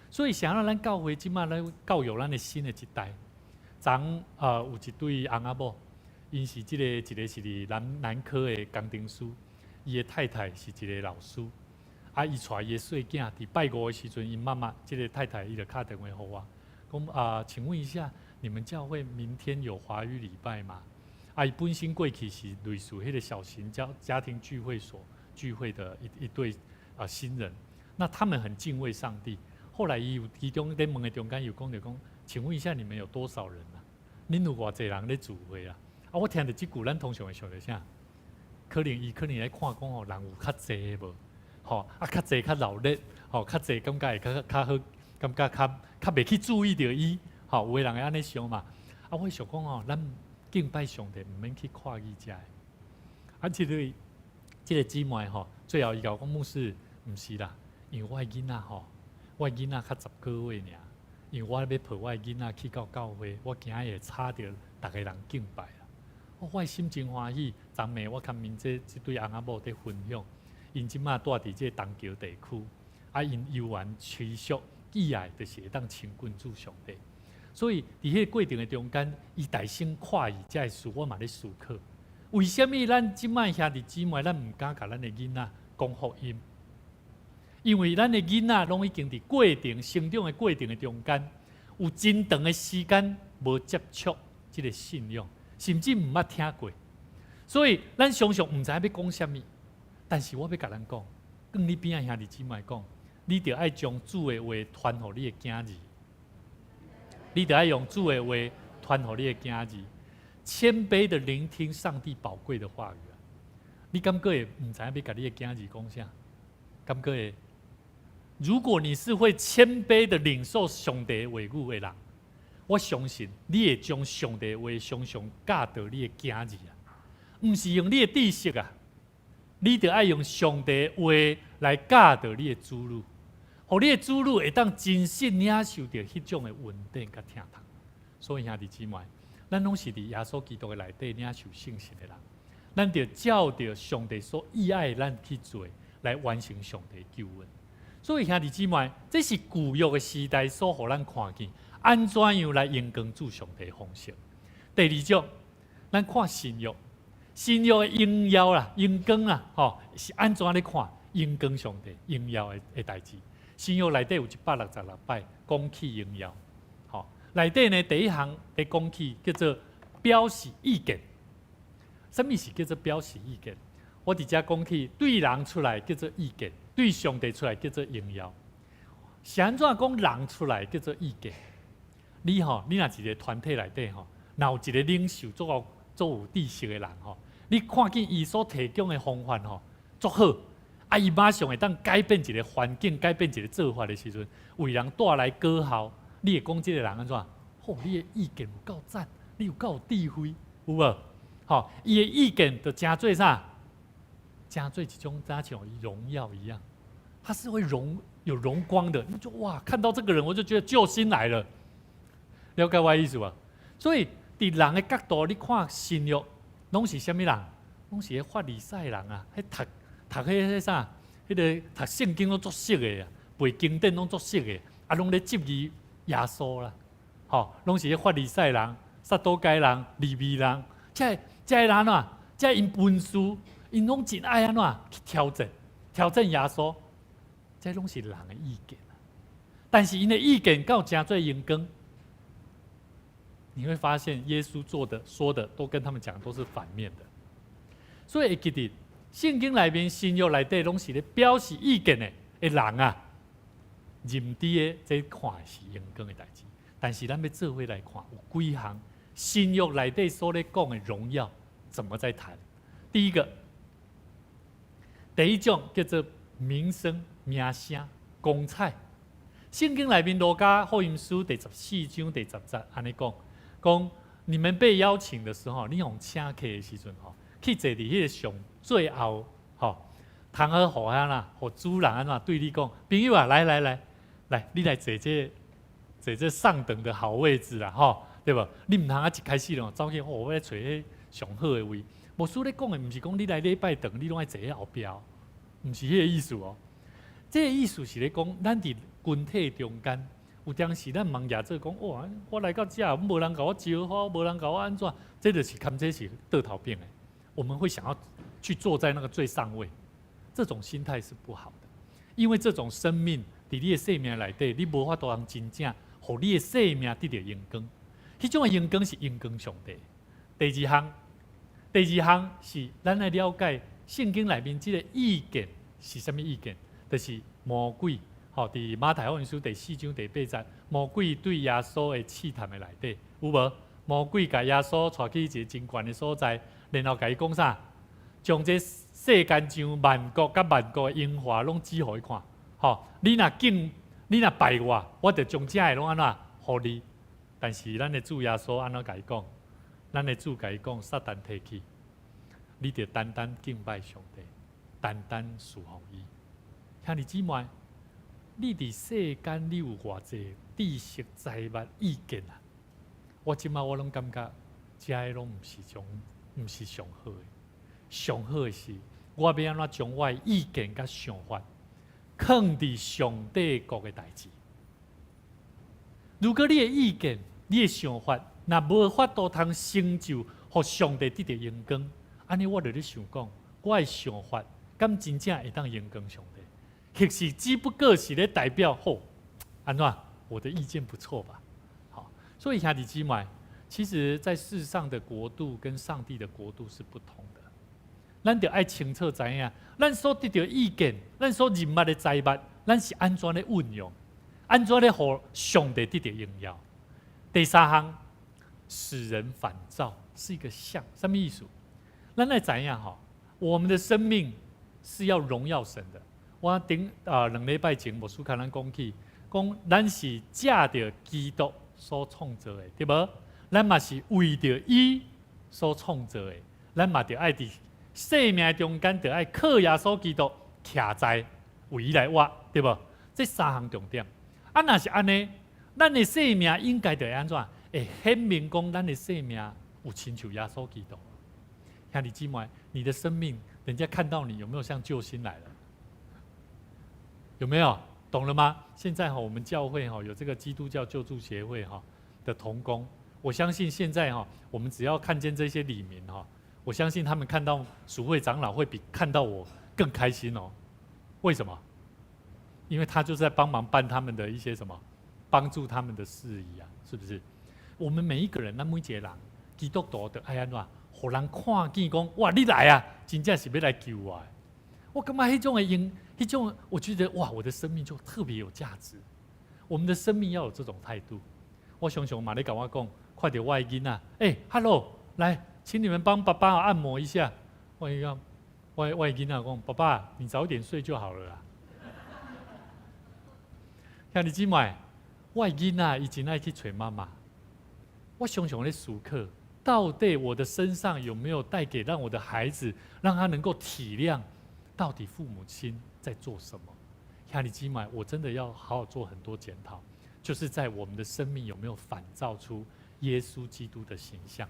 所以，想让咱教会即马来教育咱的新的一代。昨有一对翁仔某，因是一个是南科的工程师，伊的太太是一个老师。伊带伊的细囝，伫拜五的时阵，因妈妈这个太太伊就打电话给我，讲请问一下，你们教会明天有华语礼拜吗？伊本身过去是类似迄个小型家庭聚会所聚会的一对新人，那他们很敬畏上帝。后来伊有其中在问的中间有讲，请问一下你们有多少人啊？恁有偌济人咧聚会啊？我听到这句，咱通常会想到啥？可能来看讲吼，人有较济无？吼较济较热烈，吼较济感觉会较好，感觉较袂去注意到伊，吼有的人会安尼想嘛。我想讲吼，咱敬拜上帝毋免去看伊遮的。这个姊妹吼，最后伊甲我讲牧师，毋是啦，因为我的囡仔吼。我的囡仔较10个月尔，因为我要抱我的囡仔去到教会，我惊会吵着逐个人敬拜啦。我的心真欢喜。昨暝我甲面这对翁仔某在分享，因即马住伫这东桥地区，因游玩持续以来，就是会当亲近主上帝。所以伫迄个过程的中间，伊大声看伊遮的事，我嘛咧思考，为什么咱即摆兄弟姊妹，咱毋敢甲咱的囡仔讲福音？因为咱的囡仔拢已经伫过程成长的过程的中间，有真长的时间无接触这个信仰，甚至毋捌听过，所以咱常常毋知要讲啥物。但是我要甲咱讲，跟你边仔兄弟姊妹讲，你着爱将主的话传互你的囝儿，你着爱用主的话传互你的囝儿，谦卑的聆听上帝宝贵的话语。你敢个会毋知影要甲你的囝儿讲啥？敢个会？如果你是会谦卑的领受上帝的话语的人，我相信你会将上帝的话常常教导你的囝儿啊，毋是用你的知识啊，你着爱用上帝的话来教导你的子女，互你的子女会当真实领受到迄种的稳定甲听堂。所以兄弟姊妹，咱拢是伫耶稣基督的内底领受信息的人，咱着照着上帝所意爱的咱去做，来完成上帝的救恩。所以兄弟姊妹，这是旧约的时代所互咱看见，安怎样来应光主上帝的方式。第二种，咱看新约，新约的应邀啦、应光啦，是安怎咧看应光上帝应邀的代志。新约内底有166摆讲起应邀，内底呢第一项的讲起叫做表示意见。什么是叫做表示意见？我伫遮讲起对人出来叫做意见。对上帝出来叫做应邀，是安怎讲人出来叫做意见？你若一个团体内底若有一个领袖足有知识的人你看见伊所提供的方法足好，伊马上会当改变一个环境，改变一个做法的时阵，为人带来果效。你会讲这个人安怎？你的意见有够赞，你有够有智慧，有无？伊的意见就真做啥？真做一种像荣耀一样，它是会有荣光的。你就哇，看到这个人，我就觉得救星来了。了解我的意思吧？所以，伫人的角度，你看新约，拢是啥物人？拢是迄法利赛人啊，迄读迄啥，迄个读圣经拢作熟的啊，背经典拢作熟的，拢咧质疑耶稣啦。拢是迄法利赛人、撒都该人、利未人，这人啊，这因文书。因拢真爱安怎去挑战耶稣，这拢是人的意见啊。但是因的意见到真最严根，你会发现耶稣说的都跟他们讲都是反面的。所以会记得圣经内面新约内底拢是咧表示意见的人啊，认知的这看是严根的代志。但是咱要做伙来看，有几项新约内底所咧讲的荣耀，怎么在谈？第一种叫做名声、名声、光彩。圣经内面路加福音书第14章第10节安尼讲你们被邀请的时候，你用请客的时阵去坐伫迄个上最后通好互安啦，互主人安怎对你讲，朋友啊，来，你来坐这上等的好位置啦，对吧？你唔通一开始咯，走去我要找迄上好的位。牧师咧讲的，唔是讲你来礼拜堂，你拢爱坐喺后边，唔是迄个意思哦。这个意思是咧讲，咱伫群体中间，有当时咱问耶稣讲，哇，我来到这，无人甲我招呼，无人甲我安怎，这就是看这是得头病的。我们会想要去坐在那个最上位，这种心态是不好的，因为这种生命伫你的生命内底，你无法度通真正，互你的生命得到荣光。迄种的荣光是荣光上帝。第二项是咱来了解圣经内面这个意见是什么意见，就是魔鬼。伫马太福音书第4章第8节，魔鬼对耶稣的试探的内底有无？魔鬼甲耶稣带去一个真悬的所在，然后甲伊讲啥？将这世间上万国甲万国的荣华拢指互伊看。你若拜我就将这个拢安怎互你。但是咱的主耶稣安怎甲伊讲？咱的主甲伊讲，撒旦提去，你着单单敬拜上帝，单单侍奉伊。兄弟姊妹，你伫世间你有偌济知识、财物、意见啊？我即马我拢感觉，这个拢毋是上好的。上好的是，我要安怎将我的意见甲想法，放伫上帝国的代志。如果你的意见、你的想法，若无法度通成就，互上帝得到荣光，安尼我就咧想讲，我的想法，敢真正会当荣光上帝？或是只不过是咧代表安怎？我的意见不错吧？好，所以兄弟姊妹，其实在世上的国度跟上帝的国度是不同的。咱就爱清楚知影，咱所得到意见，咱所认捌的财物，咱是安怎咧运用，安怎咧互上帝得到荣耀。第三项，使人反照，是一个像，什么意思？咱来知影我们的生命是要荣耀神的。我2礼拜前，牧师甲咱讲起，讲咱是借着基督所创造的，对无？咱嘛是为着伊所创造的，咱嘛着爱伫生命中间着爱靠耶稣基督徛在为伊来活，对无？这三项重点。若是安尼，咱的生命应该着会安怎？会显明讲咱的生命有亲像耶稣基督。兄弟姊妹，你的生命，人家看到你有没有像救星来了？有没有？懂了吗？现在我们教会有这个基督教救助协会的同工，我相信现在我们只要看见这些里民我相信他们看到属会长老会比看到我更开心哦。为什么？因为他就是在帮忙办他们的一些什么，帮助他们的事宜啊，是不是？我们每一个人，咱每一个人，基督徒的爱安怎，互人看见讲，哇，你来啊，真正是要来救我的。我感觉迄种，我觉得哇，我的生命就特别有价值。我们的生命要有这种态度。我常常嘛咧跟我讲，快点我的囡仔，hello， 来，请你们帮爸爸按摩一下。我的囡仔讲，爸爸，你早点睡就好了啦。兄弟姊妹，我的囡仔以前爱去找妈妈。我常常咧思考，到底我的身上有没有带给让我的孩子，让他能够体谅，到底父母亲在做什么？兄弟姊妹，我真的要好好做很多检讨，就是在我们的生命有没有反照出耶稣基督的形象？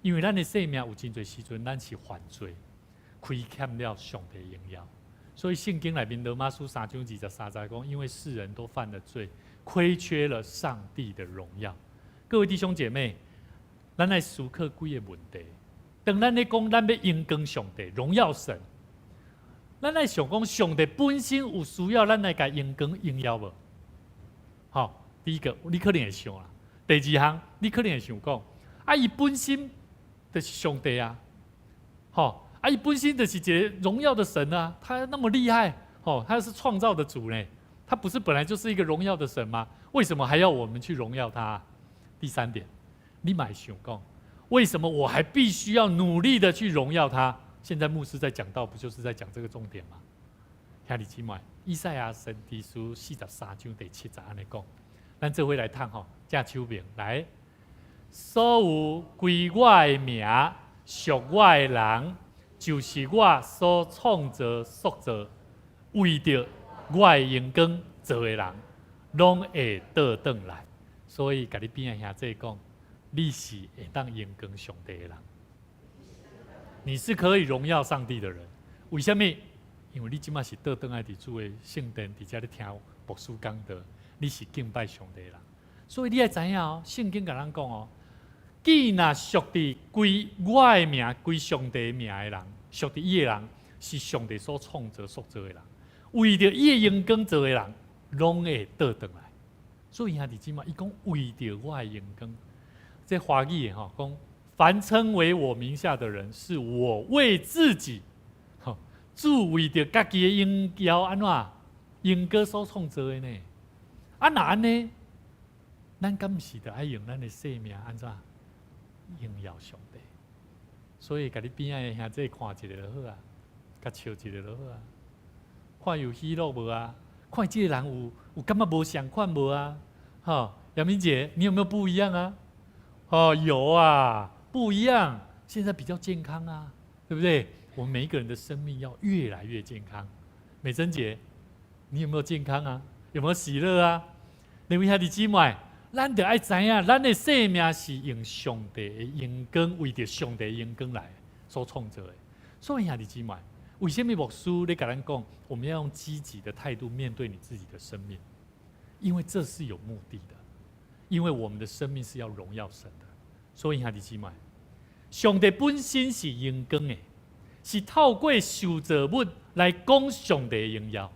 因为咱的生命有真多时阵，咱是犯罪，亏欠了上帝的荣耀。所以圣经内面罗马书3章23节讲，因为世人都犯了罪，亏缺了上帝的荣耀。各位弟兄姐妹，咱来思考几个问题：当咱咧讲咱要荣光上帝、荣耀神，咱来想讲上帝本身有需要咱来甲荣光荣耀无？好，第一个你可能会想啦，第二项你可能会想讲，伊本身就是上帝啊，好，伊本身就是一个荣耀的神啊，他那么厉害，他是创造的主呢，他不是本来就是一个荣耀的神吗？为什么还要我们去荣耀他？第三点，你买想讲，为什么我还必须要努力的去荣耀他？现在牧师在讲道，不就是在讲这个重点吗？兄弟姊妹，以赛亚神题书43章第7节安尼讲，咱这回来看正手名来，所有归我的名、属我的人，就是我所创造、塑造，为着我的荣光做的人，拢会倒转来。所以，甲你边的兄弟讲，你是会当荣光上帝的人，你是可以荣耀上帝的人。为什么？因为你即马是倒转来伫主的圣殿，伫遮咧听牧师讲道，你是敬拜上帝的人。所以你要知影圣经甲咱讲既若属伫归我的名、归上帝的名的人，属伫伊的人，是上帝所创造、塑造的人，为着伊的荣光做的人，拢会倒转来。所以兄弟姊妹，伊讲为着我的荣光，这华语讲，凡称为我名下的人，是我为自己，主为着家己的荣耀安怎荣光所创造的呢？啊，那安呢？咱敢毋是着爱用咱的生命安怎荣耀上帝？所以，甲你边仔的兄弟看一个就好啊，甲笑一个就好啊，看有喜乐无啊？看这个人有感觉无相款无啊？杨明姐，你有没有不一样啊？有啊，不一样。现在比较健康啊，对不对？我们每一个人的生命要越来越健康。美珍姐，你有没有健康啊？有没有喜乐啊？两位兄弟姊妹，咱得爱知影，咱的生命是用上帝的荣光，为着上帝的荣光来所创造的。所以兄弟姊妹，为什么牧师咧甲咱讲，我们要用积极的态度面对你自己的生命？因为这是有目的的，因为我们的生命是要荣耀神的。所以兄弟姊妹，上帝本身是荣光的，是透过受造物来讲上帝的荣耀。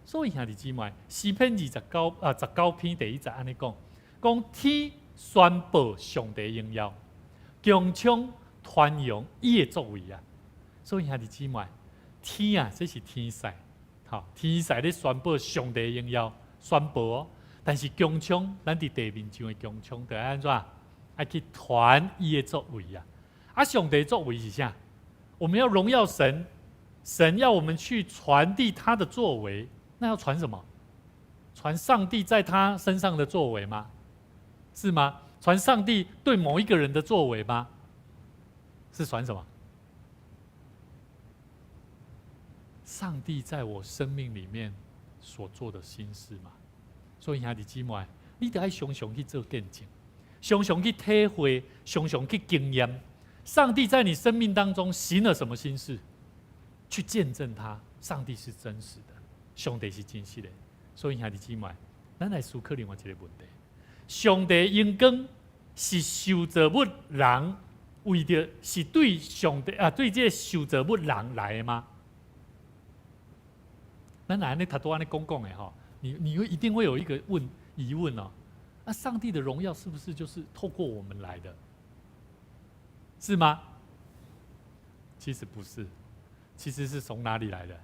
所以兄弟姊妹，诗篇19篇第1节安尼讲，讲天宣布上帝的荣耀，强腔传扬伊的作为啊。所以兄弟姊妹，天啊，这是天使，天使咧宣布上帝的荣耀。宣布但是强腔，咱伫地面上的强腔，就安怎？爱去传伊的作为啊！上帝作为是啥？我们要荣耀神，神要我们去传递他的作为，那要传什么？传上帝在他身上的作为吗？是吗？传上帝对某一个人的作为吗？是传什么？上帝在我生命里面所做的心事嘛。所以兄弟姊妹，你得爱常常去做见证，常常去体会，常常去经验，上帝在你生命当中行了什么心事，去见证他。上帝是真实的，上帝是真实的。所以兄弟姊妹，咱来思考另外一个问题：上帝荣光是受造物人为着是对上帝对这个受造物人来的吗？咱来安尼他都安尼讲的你会一定会有一个疑问那上帝的荣耀是不是就是透过我们来的？是吗？其实不是，其实是从哪里来的？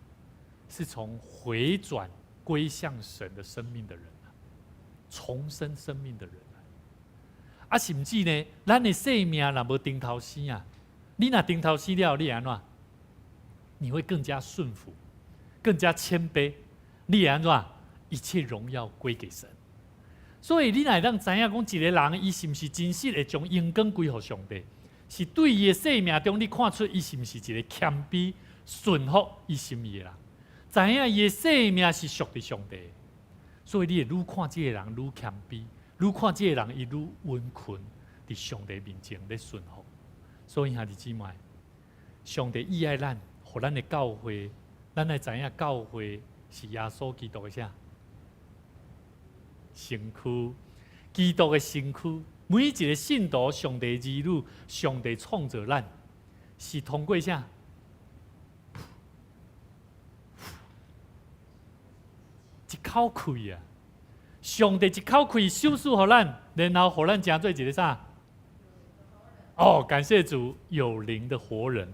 是从回转归向神的生命的人重生生命的人甚至呢，咱的生命若无顶头生你若顶头生了，你安怎？你会更加顺服，更加谦卑，你安怎？一切荣耀归给神。所以你若当知影讲一个人，伊是不是真实的将荣光归给上帝，是对伊的生命中，你看出伊是不是一个谦卑、顺服伊心意的人，知影伊的生命是属于上帝的。所以你会愈看这个人愈谦卑，愈看这个人伊愈温困，伫上帝面前咧顺服。所以兄弟姊妹，上帝意爱咱，互咱的教会，咱来知影教会是耶稣基督的啥？身躯，基督的身躯，每一个信徒，上帝儿女，上帝创造咱，是通过啥？一口气啊！上帝一口气手术给咱，然后给咱成做一个啥？哦，感谢主，有灵的活人。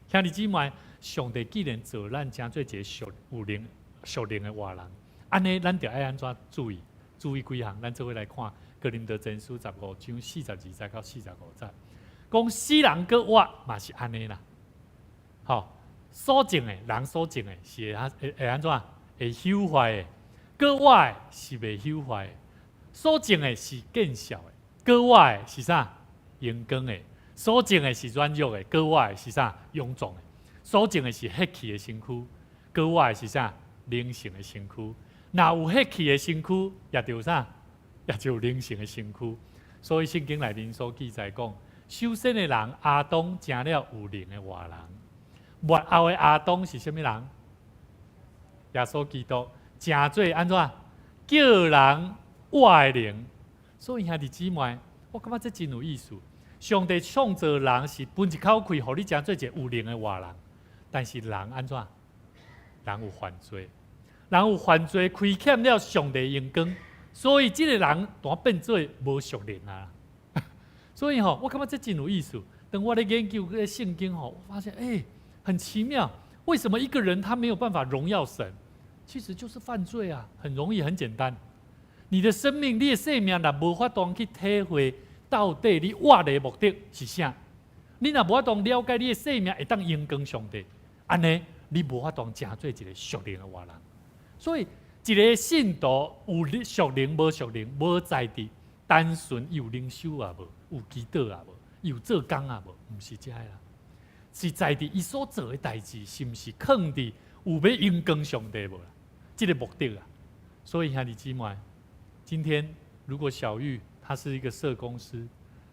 兄弟姊妹，上帝既然做咱成做一个有灵、属灵的活人，安尼咱就爱安怎注意？注意几项，咱做伙来看。哥林多前书15章42节到45节，讲死人搁活嘛是安尼啦。好，所种的人所种的是会安怎？会朽坏的，搁活的是袂朽坏的。所种的是见效的，搁活的是啥？阳光的。所种的是软弱的，搁活的是啥？臃肿的。所种的是血气的身躯，搁活的是啥？灵性的身躯。若有血气的身躯，也就有啥？也就有灵性的身躯。所以圣经内面所记载讲，首先的人亚当成了有灵的活人，末后的亚当是什么人？耶稣基督成做安怎？叫人活的灵。所以兄弟姊妹，我感觉这真有意思。上帝创造人是分一口气，互你成做一个有灵的活人，但是人安怎？人有犯罪，人有犯罪，亏欠了上帝阳光。所以，这个人当变做无属灵啊！所以我感觉这真有意思。等我在研究这圣经我发现很奇妙。为什么一个人他没有办法荣耀神？其实就是犯罪啊，很容易，很简单。你的生命、你的生命若无法当去体会到底你活的目的是啥，你若无法当了解你的生命会当荣光上帝，安尼你无法当成做一个属灵的活人。所以。一个信徒有属灵无属灵，无在地，单纯有灵修也无，有祈祷也无，有做工也无，毋是这啦。是在地伊所做的代志，是毋是放伫有要荣光上帝无啦？这个目的啊。所以兄弟姊妹，今天如果小玉她是一个社工师，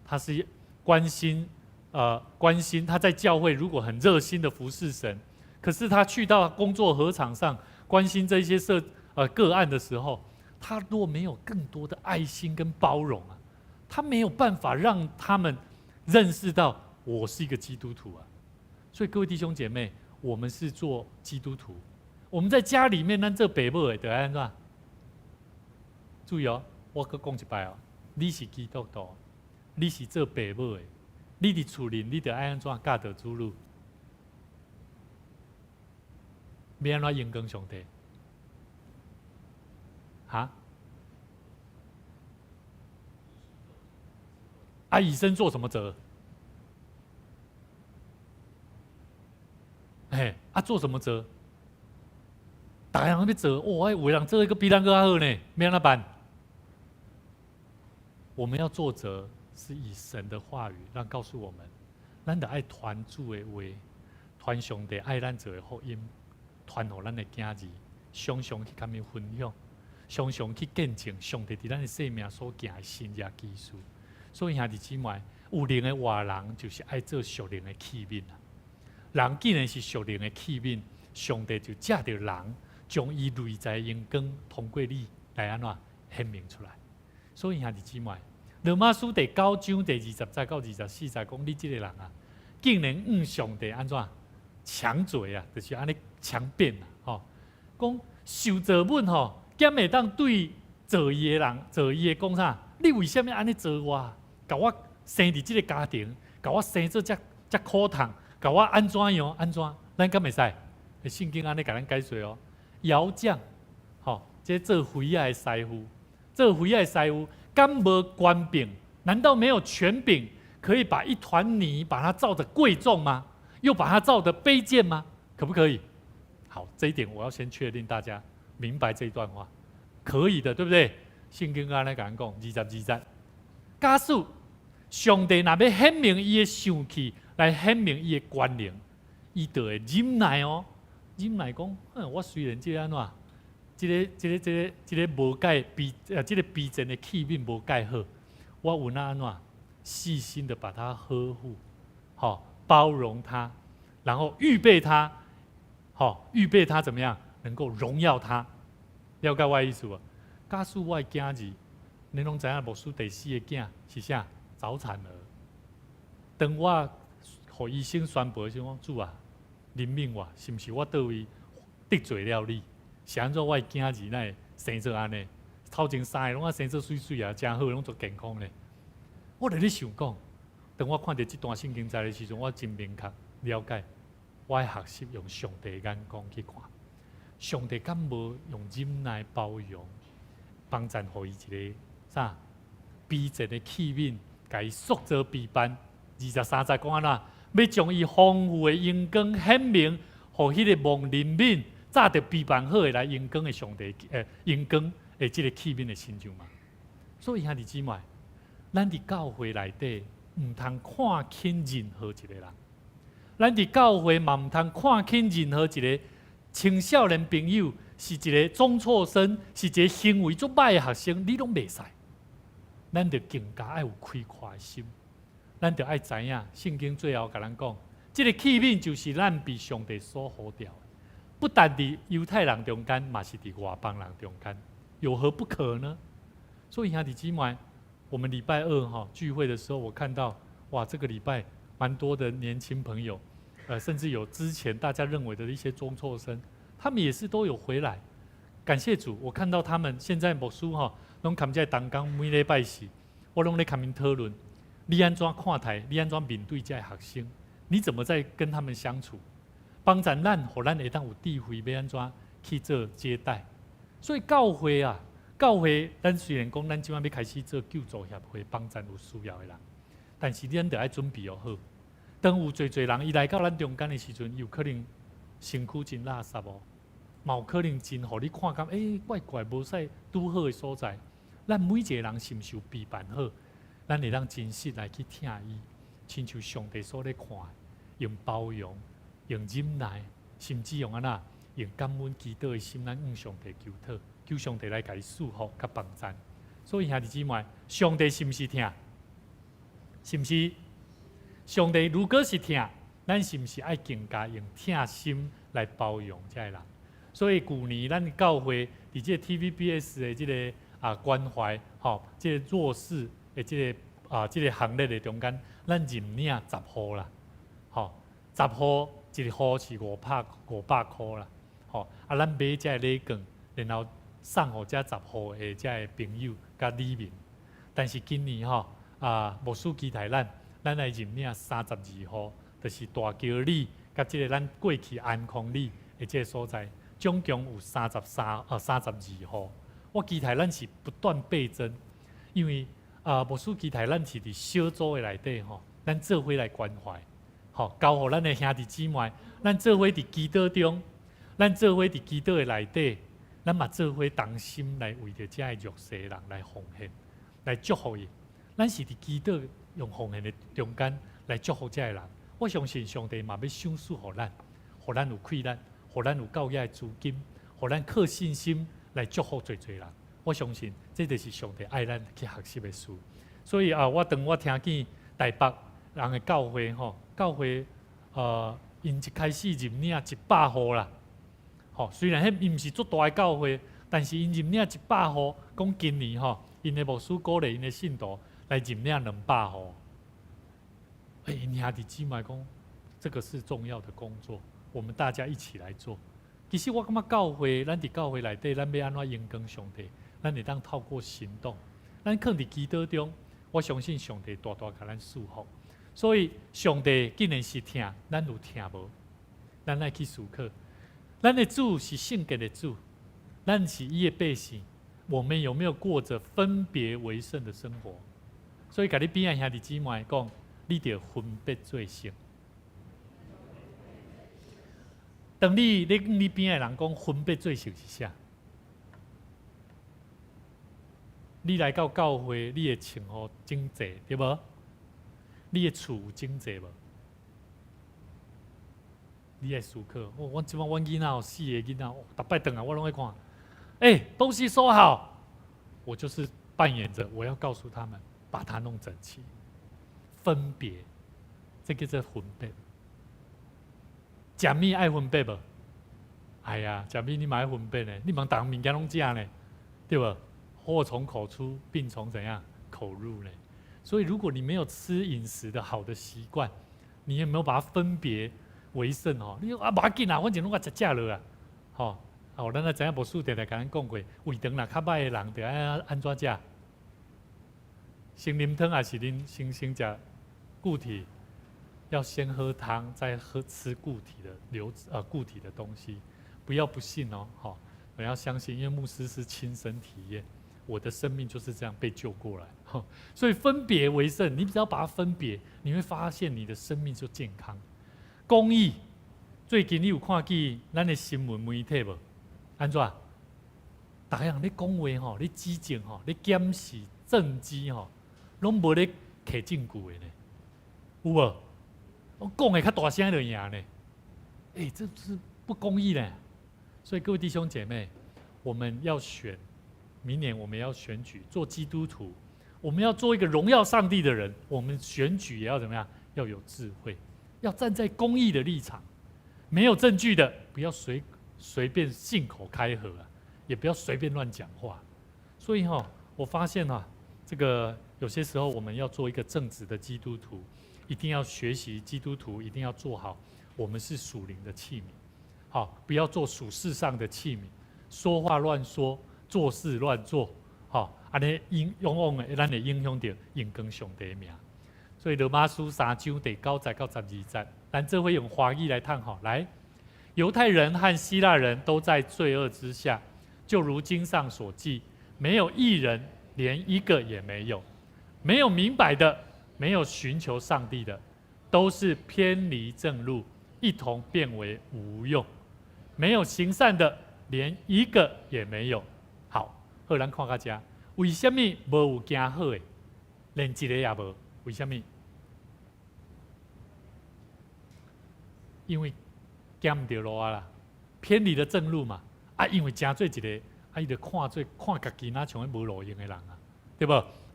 她是关心她在教会如果很热心的服侍神，可是她去到工作禾场上关心这些个案的时候，他若没有更多的爱心跟包容啊，他没有办法让他们认识到我是一个基督徒啊。所以各位弟兄姐妹，我们是做基督徒，我们在家里面咱做爸母的，就安怎？注意哦，我搁讲一摆哦，你是基督徒，你是做爸母的，你伫厝里，你就爱安怎教导子女？要安怎荣光上帝？以身做什么则？做什么则？大家人要做，有人做一个比咱更好呢，要安怎办？我们要做则，是以神的话语来告诉我们，咱得爱传主的话，传上帝爱咱做的福音，传给咱的囝儿，常常去跟伊分享。常常去见证上帝伫咱的生命所行的神迹奇事，所以兄弟姊妹，有灵的活人就是爱做属灵的器皿啊。人既然是属灵的器皿，上帝就借着人，将伊内在的荣光通过你来安怎显明出来。所以兄弟姊妹，罗马书第9章第20节到24节讲，你这个人啊，竟然上帝安怎强罪啊，就是安尼强辩啊，讲受造本兼会当对做伊的人、做伊的讲啥？你为什么安尼做我？甲我生伫即个家庭，甲我生做遮苦痛，甲我安怎样？安怎？咱敢会使？圣经安尼甲咱解说哦。窑匠，这做灰仔的师傅，做灰仔的师傅，敢无权柄？难道没有权柄可以把一团泥把它造得贵重吗？又把它造得卑贱吗？可不可以？好，这一点我要先确定大家明白这一段话，可以的，对不对？圣经安尼甲咱讲，22节，假使上帝若要显明伊的生气，来显明伊的权能，伊就会忍耐哦，忍耐讲，我虽然这个安怎，这个无解这个卑贱的器皿无解好，我有那安怎细心的把它呵护，包容它，然后预备它，预备它怎么样？能够荣耀他，了解我的意思无？假使我的囝儿，你拢知影牧师第4个囝是啥？早产儿。当我互医生宣布的时候，主啊，怜悯我，是毋是我倒位得罪了你？是安怎我的囝儿哪会生做安尼？头前3个拢啊生做水水啊，真好，拢做健康咧。我伫咧想讲，当我看到这段圣经在的时阵，我真明确了解，我爱学习用上帝的眼光去看。上帝敢无用忍耐包容，帮赞互伊一个啥？逼真的器皿，甲伊塑造备班。23节讲安怎？要将伊丰富的阳光显明，互迄个望怜悯、早着备办好的来阳光的上帝，阳光的即个器皿的身上嘛。所以兄弟姊妹，咱伫教会内底，毋通看轻任何一个人。咱伫教会嘛，毋通看轻任何一个青少年朋友，是一个中辍生，是一个行为足歹的学生，你拢袂使。咱着更加爱有开阔的心。咱着爱知影，圣经最后甲咱讲，这个器皿就是咱被上帝所呼召的，不但伫犹太人中间，嘛是伫外邦人中间，有何不可呢？所以兄弟姊妹，我们礼拜2聚会的时候，我看到哇，这个礼拜蛮多的年轻朋友，甚至有之前大家认为的一些中辍生，他们也是都有回来。感谢主，我看到他们现在牧师拢含在当工每礼拜4，我拢咧他们讨论。你安怎看待？你安怎面对这些学生？你怎么在跟他们相处？帮助咱，互咱会当有智慧，要安怎去做接待？所以教会啊，教会咱虽然讲咱即摆要开始做救助协会，帮助有需要的人，但是咱得爱准备好。当有侪人伊来到咱中间的时阵，有可能身躯真垃圾哦，嘛有可能真互你看感怪怪无使拄好的所在。咱每一个人是毋是有备办好？咱会当真实来去听伊，亲像上帝所咧看，用包容、用忍耐，甚至用用感恩祈祷的心，咱向上帝求讨，求上帝来甲伊祝福甲帮助。所以兄弟姊妹，上帝是毋是听？是毋是？上帝如果是听，咱是毋是爱更加用疼心来包容这些人？所以旧年咱教会伫这 TVBS 的这个关怀，这个弱势。这个行列的中间，咱认领10户啦，10户一户是500块啦，咱买这个礼券，然后送互这10户的这个朋友甲里面。但是今年牧师期待咱来认领32户，就是大桥里甲这个咱过去安康里的这个所在，总共有32户。我期待咱是不断倍增，因为。牧师期待咱是伫小组的内底咱做伙来关怀，交互咱的兄弟姊妹，咱做伙伫祈祷中，咱做伙伫祈祷的内底，咱嘛做伙同心来为着这些弱势的人来奉献，来祝福伊。咱是伫祈祷用奉献的中间来祝福这些人。我相信上帝嘛要赏赐互咱有气力，互咱有够的资金，互咱靠信心来祝福最人。我相信，这就是上帝爱咱去学习的事。所以我听见台北人的教会教会因一开始认领100户啦。虽然迄毋是足大的教会，但是因认领100户，讲今年因的牧师鼓励因的信徒来认领200户。因兄弟姊妹讲，这个是重要的工作，我们大家一起来做。其实我感觉教会，咱伫教会内底，咱要安怎荣光上帝？咱会当透过行动，咱放伫祈祷中，我相信上帝大大甲咱祝福。所以上帝既然是听，咱有听无？咱爱去思考。咱的主是圣洁的主，咱是伊的百姓，我们有没有过着分别为圣的生活？所以甲你边仔兄弟姊妹讲，你得分别做圣。当你边仔人讲分别做圣是啥？你来到教会，你的穿好整齐，对无？你的厝有整齐无？你爱思考。我即摆阮囡仔有4个囡仔，逐摆回来我拢会看。东西收好，我就是扮演着我要告诉他们，把它弄整齐，分别，这个叫分别。食物爱分别无？哎呀，食物你嘛爱分别呢？你茫逐项物件拢食呢，对无？祸从口出，病从怎样口入呢？所以，如果你没有吃饮食的好的习惯，你有没有把它分别为圣哦？你说啊，无要紧啊，反正拢我食了啊，吼、哦，咱也知影无数常常甲咱讲过，胃肠若较歹的人，着爱安怎食？先啉汤还是先食固体？要先喝汤，再吃固体的固体的东西，不要不信哦，好、我要相信，因为牧师是亲身体验，我的生命就是这样被救过来，所以分别为圣，你只要把它分别，你会发现你的生命就健康。公益，最近你有看见咱的新闻媒体无？安怎？大家人咧讲话吼，咧指证吼，咧检视政绩吼，拢无咧摕证据的呢，有无？我讲的较大声就赢呢，这是不公义呢。所以各位弟兄姐妹，我们要明年我们要选举做基督徒，我们要做一个荣耀上帝的人。我们选举也要怎么样？要有智慧，要站在公义的立场。没有证据的，不要随便信口开河啊，也不要随便乱讲话。所以我发现这个有些时候我们要做一个正直的基督徒。一定要学习基督徒，一定要做好。我们是属灵的器皿，好，不要做属世上的器皿，说话乱说，做事乱做，好，安尼往往的，咱会影响到荣光上帝的名。所以罗马书3章第9节到12节，咱这会用华语来探讨。来，犹太人和希腊人都在罪恶之下，就如经上所记，没有义人，连一个也没有，没有明白的。没有寻求上帝的，都是偏离正路，一同变为无用。没有行善的，连一个也没有。好，咱看到这，为什么无有行好的，连一个也无？为什么？因为行唔到路啊啦，偏离了正路嘛。因为真做一个，伊就看家己哪像无路用的人啊，对不？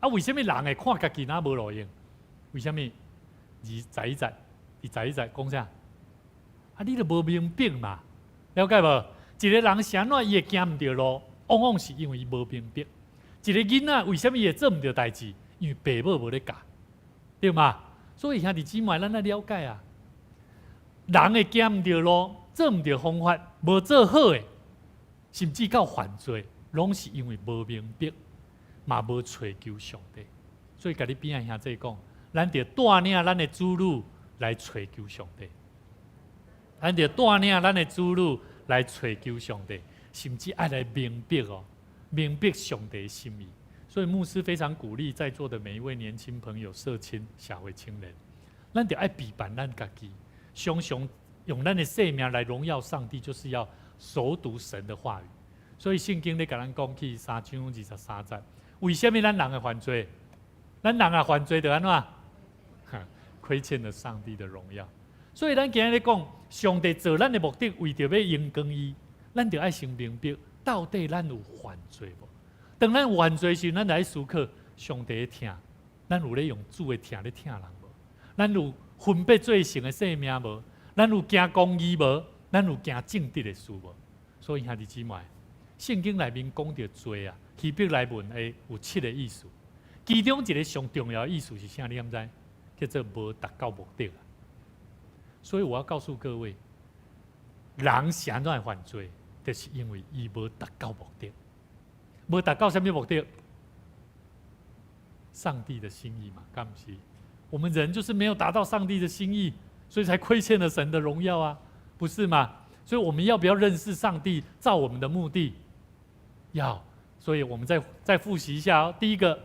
为什么人会看家己哪无路用？为什么？第11节讲啥？你就无明白嘛？了解无？一个人啥怎伊会行唔到路，往往是因为伊无明白。一个囡仔为什么伊会做唔到代志？因为爸母无咧教，对嘛？所以兄弟姊妹，咱来了解啊。人会行唔到路，做唔到方法，无做好诶，甚至到犯罪，拢是因为无明白，嘛无找求上帝。所以，甲你边仔兄弟讲。咱得带领咱的主路来找求上帝，咱得带领咱的主路来找求上帝，甚至爱来明白上帝的心意。所以牧师非常鼓励在座的每一位年轻朋友、社青、社会青年，咱得爱备办咱家己，常常用咱的生命来荣耀上帝，就是要熟读神的话语。所以圣经咧甲咱讲起3章23节，为什么咱人会犯罪？咱人啊犯罪就安怎？亏欠了上帝的荣耀，所以咱今日咧讲，上帝做咱的目的，为着要荣光伊，咱就爱先明白，到底咱有犯罪无？当咱有犯罪时，咱来思考上帝的疼，咱有咧用主的疼咧疼人无？咱有分别罪行的生命无？咱有行公义无？咱有行正直的事无？所以兄弟姊妹，圣经内面讲到罪啊，希伯来文诶有7个意思，其中一个上重要的意思是啥？你敢知？叫做无达到目的啊！所以我要告诉各位，人怎会犯罪，就是因为伊无达到目的。无达到什么目的？上帝的心意嘛，干不是？我们人就是没有达到上帝的心意，所以才亏欠了神的荣耀啊，不是吗？所以我们要不要认识上帝照我们的目的？要。所以我们再复习一下哦。第一个，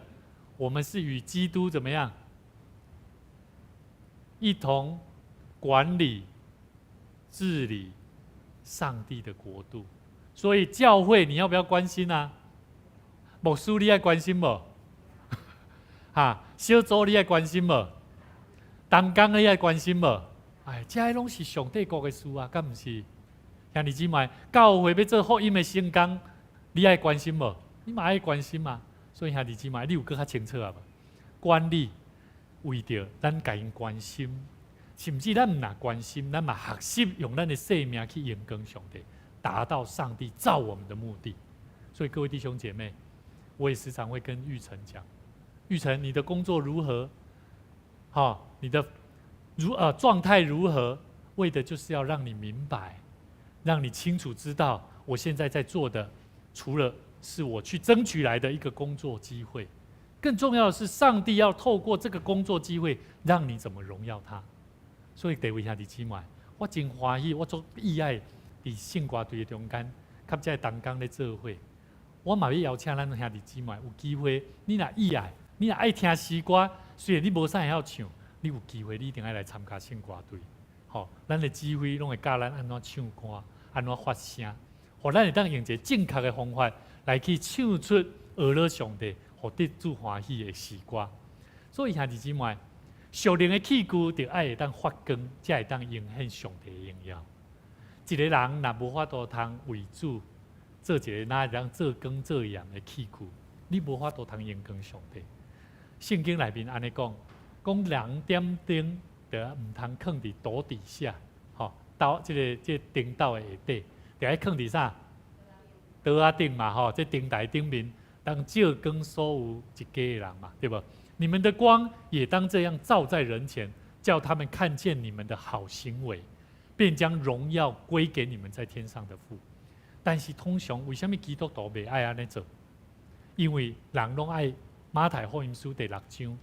我们是与基督怎么样？一同管理、治理上帝的国度，所以教会你要不要关心啊？牧师你爱关心无？小组你爱关心无？同工你爱关心无？这些拢是上帝国的事啊，敢唔是？兄弟姊妹，教会要做福音的圣工，你爱关心无？你嘛爱关心嘛？所以兄弟姊妹，你有更较清楚啊？管理。为着咱家因关心，甚至咱唔若关心，咱嘛学习用咱的生命去荣光上帝，达到上帝造我们的目的。所以各位弟兄姐妹，我也时常会跟玉成讲：玉成，你的工作如何？你状态如何，为的就是要让你明白，让你清楚知道，我现在在做的，除了是我去争取来的一个工作机会，更重要的是，上帝要透过这个工作机会，让你怎么荣耀他。所以各位兄弟姊妹，我真欢喜，我做意爱伫圣歌队的中间，甲这同工咧做伙。我嘛要邀请咱兄弟姊妹有机会，你若意爱，你若爱听诗歌，虽然你无啥会晓唱，你有机会你一定要来参加圣歌队。吼，咱的指挥拢会教咱安怎唱歌，安怎发声，互咱会当用一个正确的方法来去唱出俄勒上帝，互得主欢喜的诗歌。所以兄弟姊妹，属灵的器具就爱会当发光，才会当影响上帝的荣耀。一个人若无法度通为主做一个哪样做光做盐的器具，你无法度通影光上帝。圣经内面安尼讲，人点灯就唔通放伫刀底下，吼，刀这个灯斗的下底，就爱放伫啥？刀仔顶嘛，吼，这灯台顶面当照光所有一家的人嘛，对不？你们的光也当这样照在人前，叫他们看见你们的好行为，便将荣耀归给你们在天上的父。但是通常为什么基督徒袂爱安尼做？因为人拢爱马太福音书第6章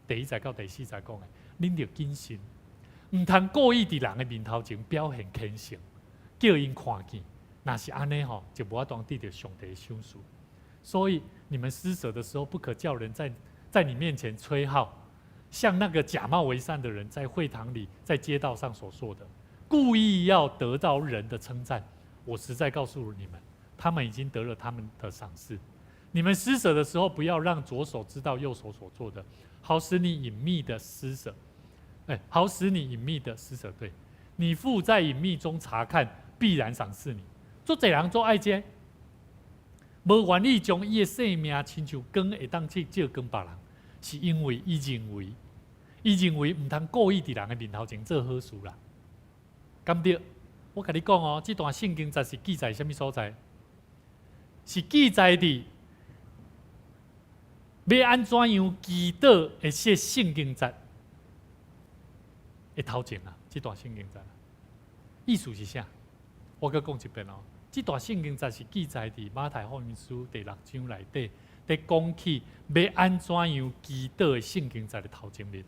第1节到第4节讲的，恁着谨慎，唔通故意伫人的面头前表现虔诚，叫因看见。若是安尼吼，就无法当得到上帝的赏赐。所以你们施舍的时候，不可叫人在你面前吹号，像那个假冒为善的人在会堂里、在街道上所说的，故意要得到人的称赞。我实在告诉你们，他们已经得了他们的赏赐。你们施舍的时候，不要让左手知道右手所做的，好使你隐秘的施舍。好使你隐秘的施舍，对，你父在隐秘中查看，必然赏赐你。做这人做爱这，无愿意将伊的性命亲像光会当去照光别人，是因为伊认为唔通故意伫人的面头前做好事啦。咁对，我甲你讲哦，这段圣经节是记载什么所在？是记载伫要安怎样祈祷的些圣经节的头前啊，这段圣经节意思是啥？我搁讲一遍哦。这段圣经节是记载伫马太福音书第6章内底，在讲起要安怎样祈祷的圣经节的头前面。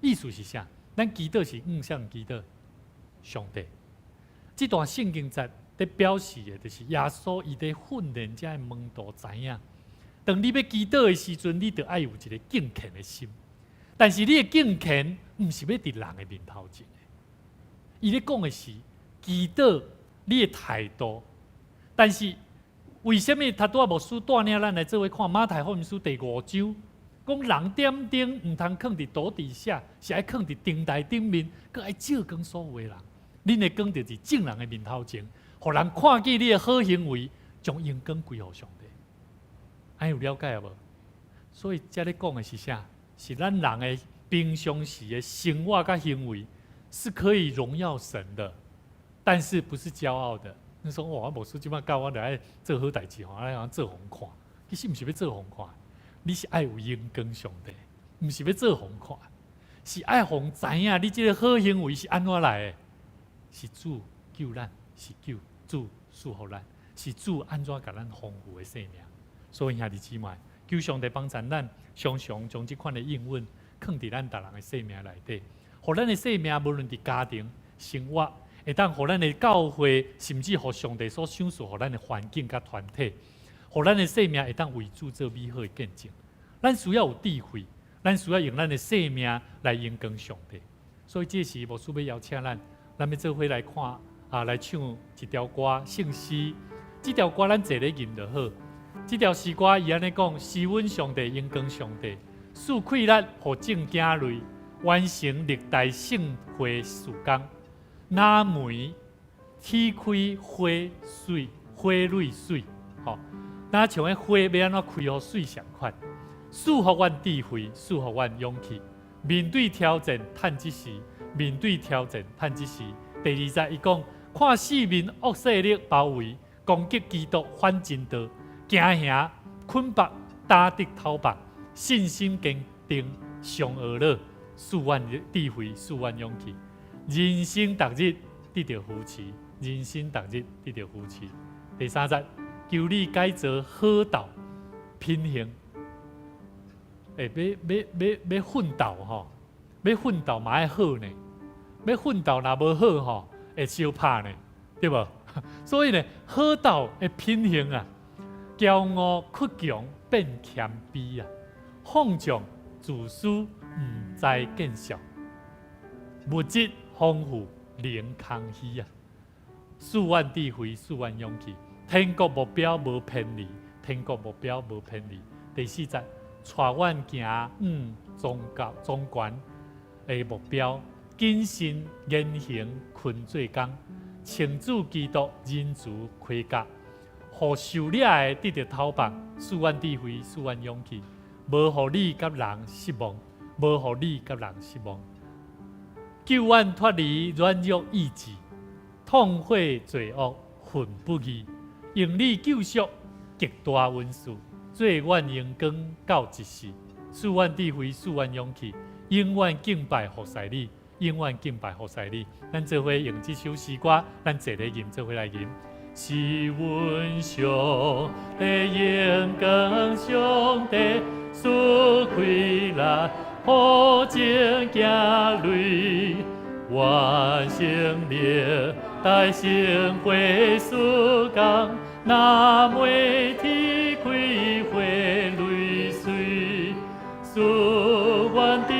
意思是啥？咱祈祷是向祈祷上帝。这段圣经节在表示的，就是耶稣伊在训练这的门徒知影，当你要祈祷的时阵，你就要有一个敬虔的心。但是你的敬虔，唔是要伫人的面头前的。伊咧讲的是祈祷你的态度。但是为什么他拄仔牧师带领咱来做伙看马太福音书第5章，讲人点灯唔通放伫刀底下，是爱放伫灯台顶面，佮爱照光所有的人。恁的光就是正人的面头前，互人看见你的好行为，将荣光归予上帝。安有了解无？所以这咧讲的是啥？是咱人的平常时的生活甲行为是可以荣耀神的，但是不是骄傲的。你说我牧师即摆教我来做好代志，爱人做互看，其实毋是要做互看，你是爱有荣光上帝，毋是要做互看，是爱互知影你这个好行为是安怎来的。是主救咱，是主赐予咱，是主安怎甲咱丰富的生命。所以兄弟姊妹，求上帝帮助咱，常常将这款的应允放伫咱逐人的生命内底，互咱的生命无论伫家庭、生活，会当互咱的教会，甚至互上帝所赏赐互咱的环境甲团体，互咱的生命会当为主做美好的见证。咱需要有智慧，咱需要用咱的生命来荣光上帝。所以这时牧师要邀请咱要做伙来看来唱一条歌圣诗。这条歌咱坐咧吟就好。这条诗歌伊安尼讲：施恩上帝，荣光上帝，赐气力，互正经类，完成历代圣会事工。那梅天开花水，花蕊水，那像个花要安怎开予水上款？赐予阮智慧，赐予阮勇气，面对挑战，趁即时。面对挑战，趁即时。第2节伊讲，看四面恶势力包围，攻击基督反真道，行行捆绑打敌讨绑，信心坚定上俄勒，数万智慧，数万勇气。人生逐日得到扶持，人生逐日得到扶持。第三节，求你改造好道，品行。要奋斗吼，要奋斗嘛要好呢。要奋斗若无好吼，会相拍呢，对无？所以呢，好道的品行啊，骄傲屈强变谦卑啊，放纵自私毋知见笑，物质丰富零空虚啊，数万智慧，数万勇气。天国目标无偏离，天国目标无偏离。第四节，带阮行中权的目标，谨慎言行勤做工，请主基督人主盔甲，互受掠的得到讨棒，数万智慧，数万勇气，无互你甲人失望，无互你甲人失望。救阮脱离软弱意志，痛悔罪恶，恨不义，用你救赎极大恩赐，做阮荣光到一世。数万智慧，数万勇气，永远敬拜服侍你，永远敬拜服侍你。咱做伙用这首诗歌，咱坐咧吟，做伙来吟。是阮上帝荣光，上帝赐开来，好情行雷，完成了大成会事工，南袂天开会泪水，数万智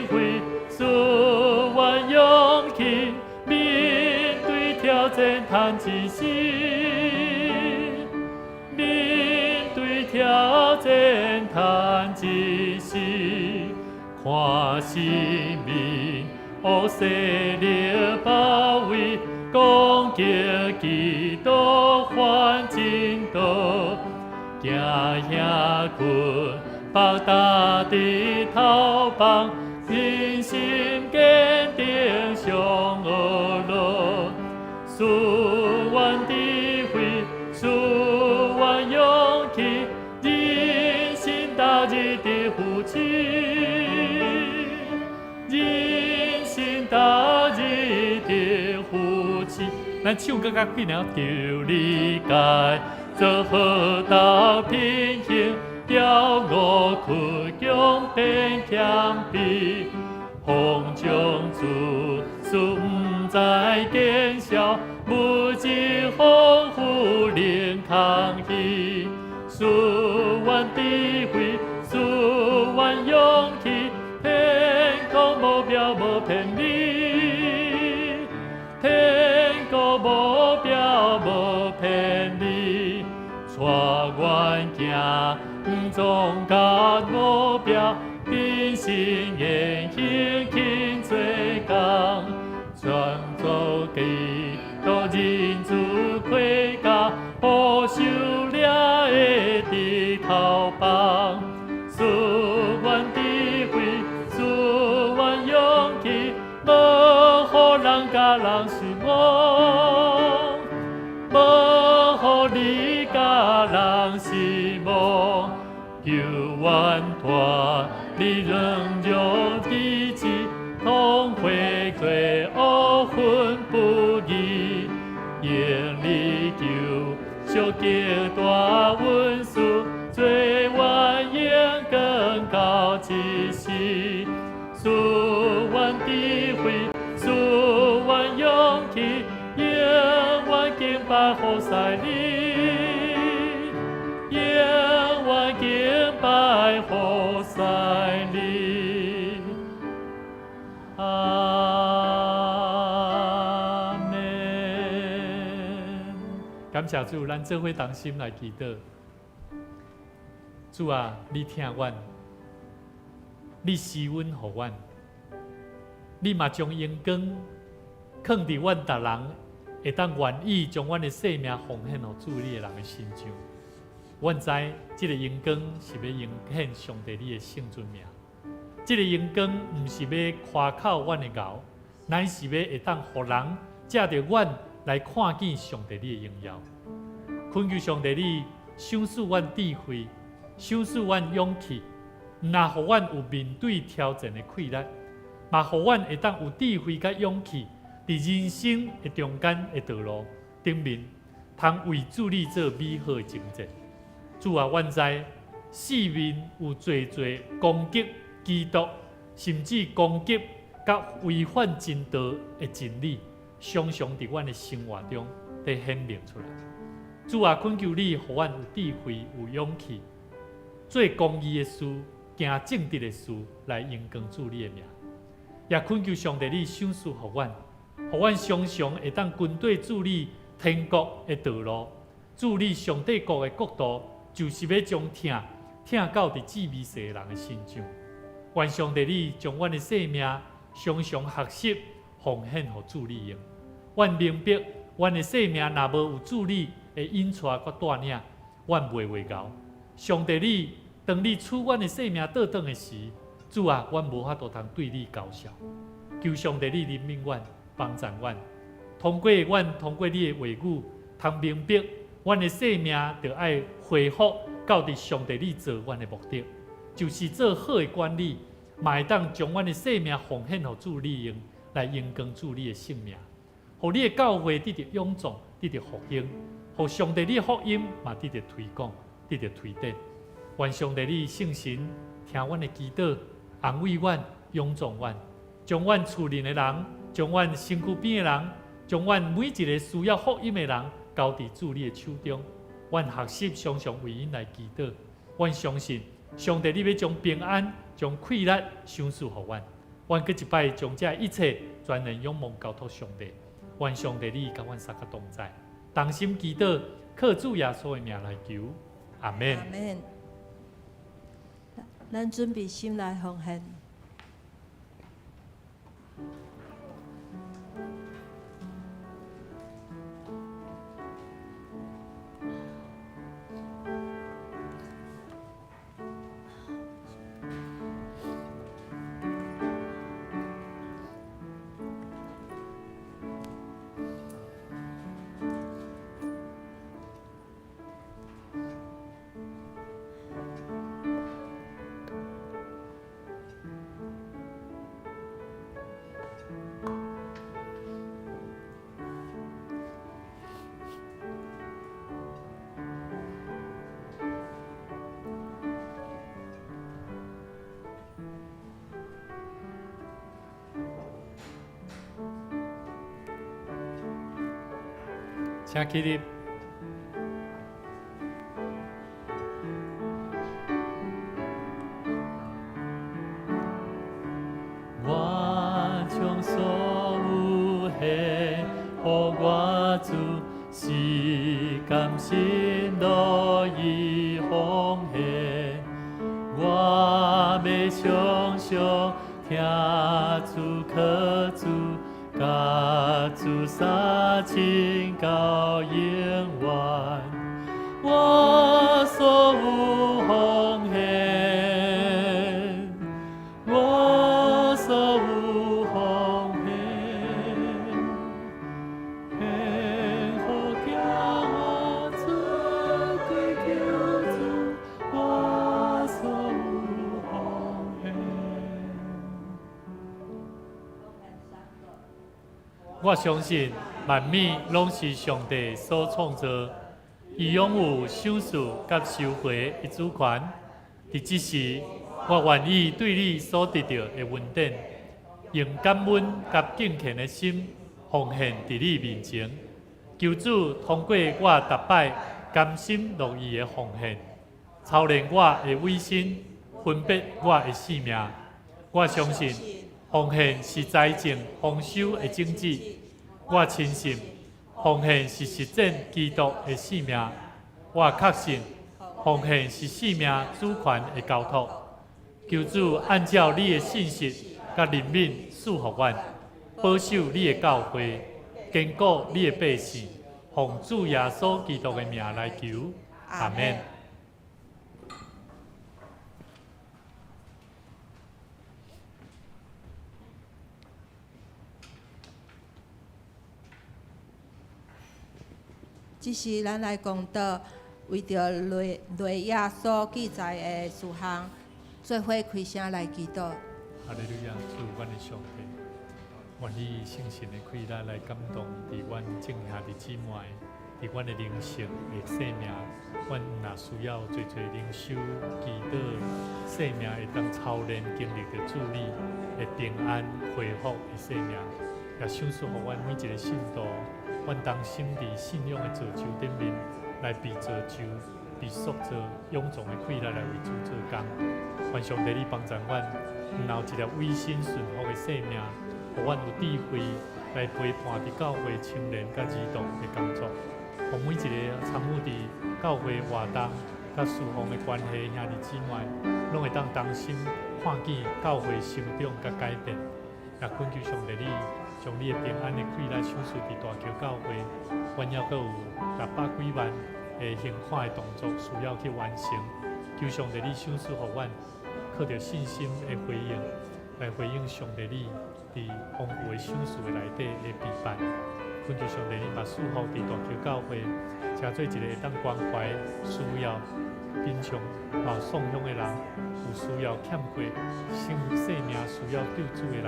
慧，数万勇气，面对挑战叹一声，面对挑战叹一声，看生命乌色了包围，攻击基督还真道，行遐困北大的头棒，人心坚定上恶路，数万智慧，数万勇气，人心大日的扶持，人心大日的扶持。咱唱歌较紧了，求你改做好道品行，骄傲屈强变谦卑，放纵自私毋知见笑，物质丰富零空虚，数万智慧，数万勇气，天空目标无偏离，天空目标无偏离，带阮行总甲目标，秉性言行勤做工，创造基督人主盔甲，互受掠的地头棒，数万智慧，数万勇气，无互人甲人失望，无互你甲人失望。求阮脱离软弱意志，痛悔罪恶恨不义，用你救赎极大恩赐，做阮荣光到一世。数万智慧，数万勇气，永远敬拜服侍你，永远敬拜服侍你。阿门。感谢主，咱做伙同心来祈祷。主啊，你听阮，你施恩予阮，你嘛将荣光放伫阮逐人会当愿意将阮的性命奉献予主你的人的心上。阮知这个荣光是要荣显上帝你的圣尊名，这个荣光毋是要夸口阮的牛，乃是要会当互人借着阮来看见上帝你的荣耀。恳求上帝你赏赐阮智慧，赏赐阮勇气，若互阮有面对挑战的气力，嘛，互阮会当有智慧甲勇气，伫人生的中间的道路顶面，通为主你做美好的征战。主啊，阮知四面有侪侪攻击基督，甚至攻击甲违反真道的真理，常常伫阮的生活中得显明出来。主啊，恳求你，互阮有智慧、有勇气，做公义的事，行正直的事，来荣光主你的名。也恳求上帝，你赏赐互阮，互阮常常会当跟对主你天国的道路。主你上帝国的国度，就是要将疼到伫至微细的人的身上。愿上帝你将阮的生命常常学习奉献互主你用。阮明白，阮的生命若无有主你的引带佮带领，阮袂会熬。上帝你，当你赐阮的生命倒转的时，主啊，阮无法度通对你高效。求上帝你怜悯阮，帮助阮，通过你的话语，通明白阮的生命就要恢复到伫上帝你造阮的目的，就是做好的管理，嘛会当将阮的生命奉献互主你用，来荣光主你的性命，互你的教会得到永壮，得到复兴，互上帝你的福音嘛得到推广，得到推展。愿上帝你圣神听阮的祈祷，安慰阮，永壮阮，将阮厝邻的人，将阮身躯边的人，将阮每一个需要福音的人交伫主你的手中。阮学习常常为因来祈祷。阮相信上帝你要将平安、将快乐赏赐互阮。阮搁一摆将这一切全然仰望交托上帝。愿上帝你甲阮三个同在，同心祈祷，靠主耶稣的名来求，阿门。阿门。咱准备心来奉献。请起立。我将所有献予我主，是甘心乐意奉献。我要常常听主靠主。甲主三亲到永远，我所有奉献，我所有奉献，献予叫我做归救主，我所有奉献。我相信万物拢是上帝所创造，伊拥有赏赐甲收回的主权。伫即时，我愿意对你所得到的恩典，用感恩甲敬虔的心奉献伫你面前。求主通过我逐摆甘心乐意的奉献，操练我的委身，分别我的性命。我相信奉献是财政丰收的种子。我深信奉献是实践基督的使命。我确信奉献是生命主权的交托。求主按照你的信息甲怜悯赐福阮，保守你的教会，坚固你的百姓。奉主耶稣基督的名来求，阿门。即是咱来讲到为着内页所记载的事项，做伙开声来祈祷。哈利路亚！主，阮的上帝，愿你圣神的开力来感动伫阮正兄弟姊妹，伫阮的灵性的生命，阮若需要做灵修、祈祷，生命会当超然经历着主你的平安、恢复的生命，也享受互阮每一个信徒，阮当心伫信仰的造就顶面来被造就。被塑造、臃肿的气力来为主做工，愿上帝你帮助阮，有一条委身顺服的生命，互阮有智慧来陪伴伫教会青年甲儿童的工作，互每一个参与伫教会活动甲侍奉的关系兄弟姊妹，拢会当心看见教会成长甲改变，也恳求上帝你将你的平安的气力享受伫大桥教会，阮还阁有600几万。行款的动作需要去完成，求上帝你享受互阮，靠着信心的回应，来回应上帝你伫丰富的享受的内底的陪伴。恳求上帝你把祝福伫大桥教会，成做一个会当关怀需要贫穷送养的人，有需要欠缺生命需要救助的人，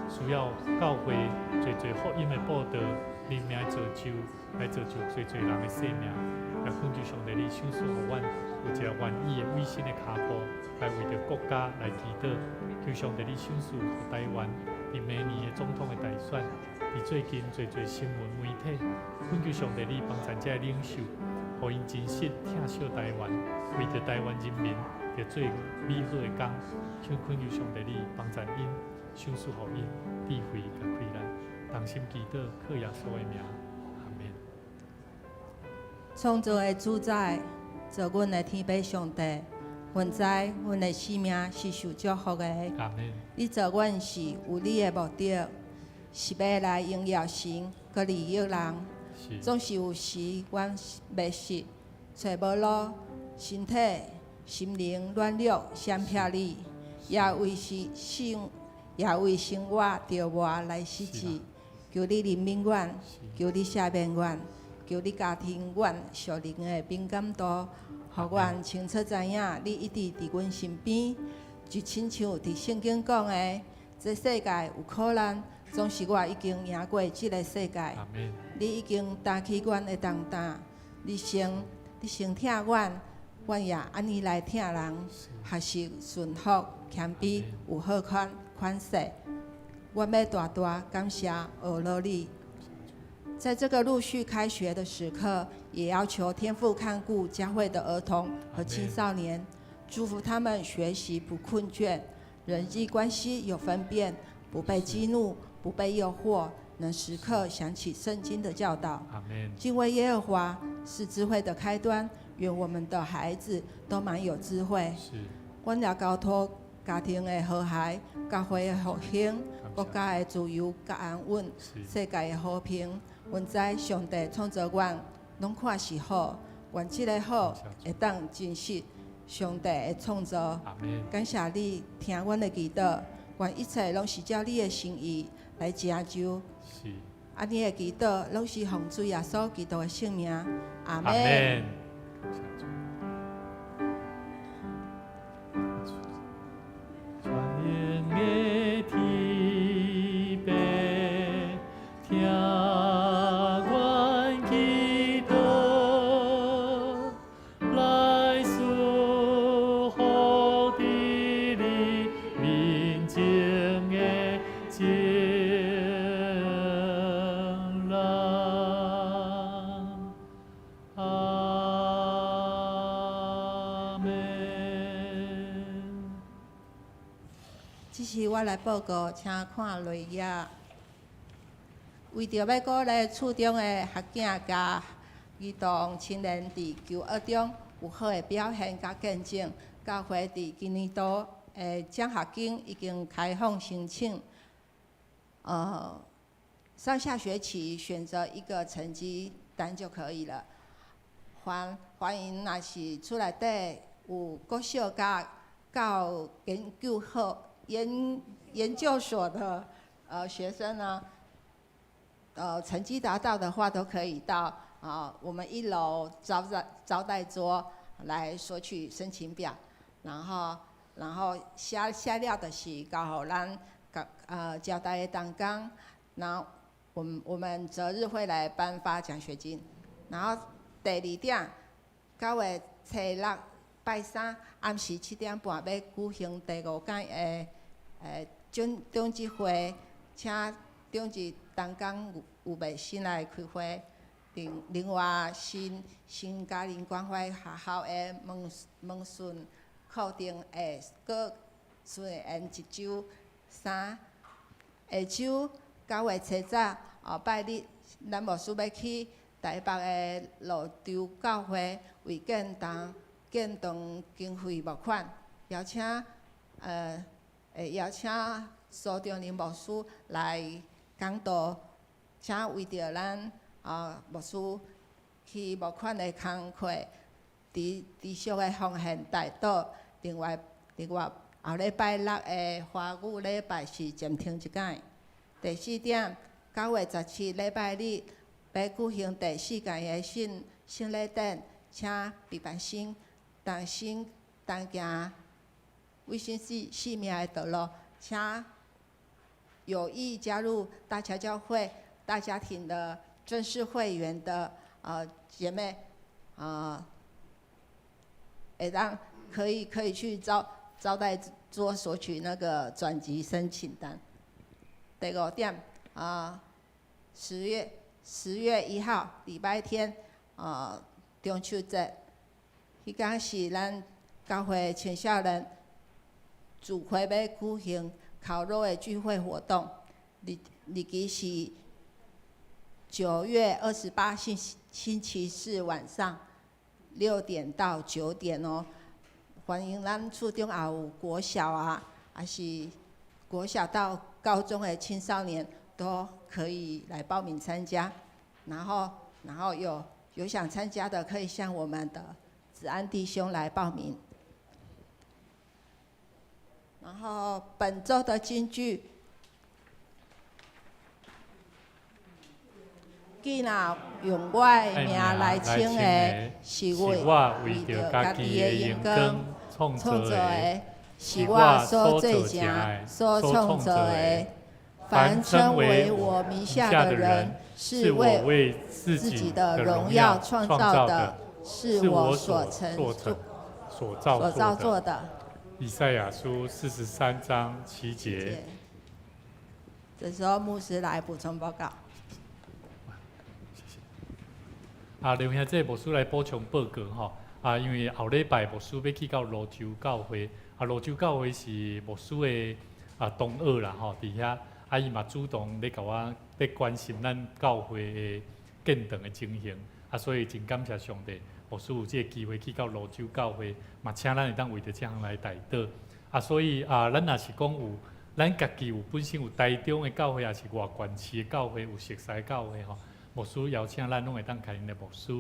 需要教会做福音的报道，灵命造就，来造就做人的生命。也恳求上帝你享受互阮有一个愿意的委身的脚步，来为着国家来祈祷。求上帝你享受互台湾伫明年的总统的大选，伫最近做新闻媒体，恳求上帝你帮助这领袖，互因真实疼惜台湾，为着台湾人民着做美好的工。请恳求上帝你帮助因，享受互因智慧甲开力，同心祈祷，靠耶稣的名。创造的主宰，做阮的天父上帝，阮知阮的生命是受祝福的。你做阮是有你的目的，是要来荣耀神，佮利益人。总是有时阮袂识，找无路，身体、心灵软弱，闪避你，也为生活着我来失志。求你怜悯阮，求你赦免阮。求你加添阮属灵的敏感度，互阮清楚知影你一直伫阮身边，就亲像伫圣经讲的，这世界有苦难，总是我已经赢过这个世界。你已经担起阮的重担，你先疼阮，阮也安尼来疼人，学习顺服、谦卑、有好款式。阮要大大感谢学了你。在这个陆续开学的时刻，也要求天父看顾教会的儿童和青少年，祝福他们学习不困倦，人际关系有分辨，不被激怒，不被诱惑，能时刻想起圣经的教导。敬畏耶和华是智慧的开端，愿我们的孩子都满有智慧。阮也交托家庭的和谐，教会的复兴，国家的自由甲安稳，世界的和平。阮知上帝创造阮，拢看是好，愿这个好会当真实上帝的创造。感谢你听阮的祈祷，愿一切拢是照你的心意来成就。安尼的祈祷拢是奉主耶稣基督的圣名，阿门。这是我来报告，请看落页。为着要鼓励厝中的学囝甲儿童青年伫求学中有好的表现甲见证，教会伫今年度的奖学金已经开放申请。上下学期选择一个成绩单就可以了。欢迎若是厝内底有国小甲到研究所的学生呢，成绩达到的话，都可以到我们1楼招待桌来索取申请表，然后然后写了就是交予咱交代的同工，然后我们择日会来颁发奖学金。然后第2点，9月初6拜3暗时7点半要举行第5届的中职会，请中职同工有袂先来开会。另外，新嘉陵关怀学校的孟顺课程会搁顺延1周3。下周9月初早拜日，咱牧师要去台北的泸州教会为建堂经费募款，邀请苏中林牧师来讲道，请为着咱牧师去募款的工课，持续的奉献代祷。另外后礼拜6的华语礼拜是暂停一届。第4点，9月17礼拜日要举行第4届的圣礼典，请陪伴生同行卫生使命的道路，请有意加入大桥教会大家庭的正式会员的姐妹可以去招待桌索取那个转籍申请单。第5点10月1号礼拜天中秋节，迄天是咱教会青少年主会要举行烤肉的聚会活动，日期是9月28星期四晚上6点到9点哦。欢迎咱厝中也有国小还是国小到高中的青少年都可以来报名参加。然后有想参加的，可以向我们的子安弟兄来报名。然后本周的金句，既然用我的名来称的，是我为着家己的荣光创造的，是我所做成、所创造的。凡称为我名下的人，是为自己的荣耀创造的，是我所造作的。以赛亚书43章7节。这时候牧师来补充报告。刘兄，这牧师来补充报告吼。因为后礼拜牧师要去到泸州教会，泸州教会是牧师的同学啦吼，伫遐伊嘛主动咧甲我咧关心咱教会的建堂的情形，所以真感谢上帝。牧师有这个机会去到泸州教会，嘛请咱会当为着这项来代祷。所以咱若是讲有，咱家己有本身有台中的教会，也是外县市的教会，有熟悉的教会吼，牧师邀请咱拢会当开因的牧师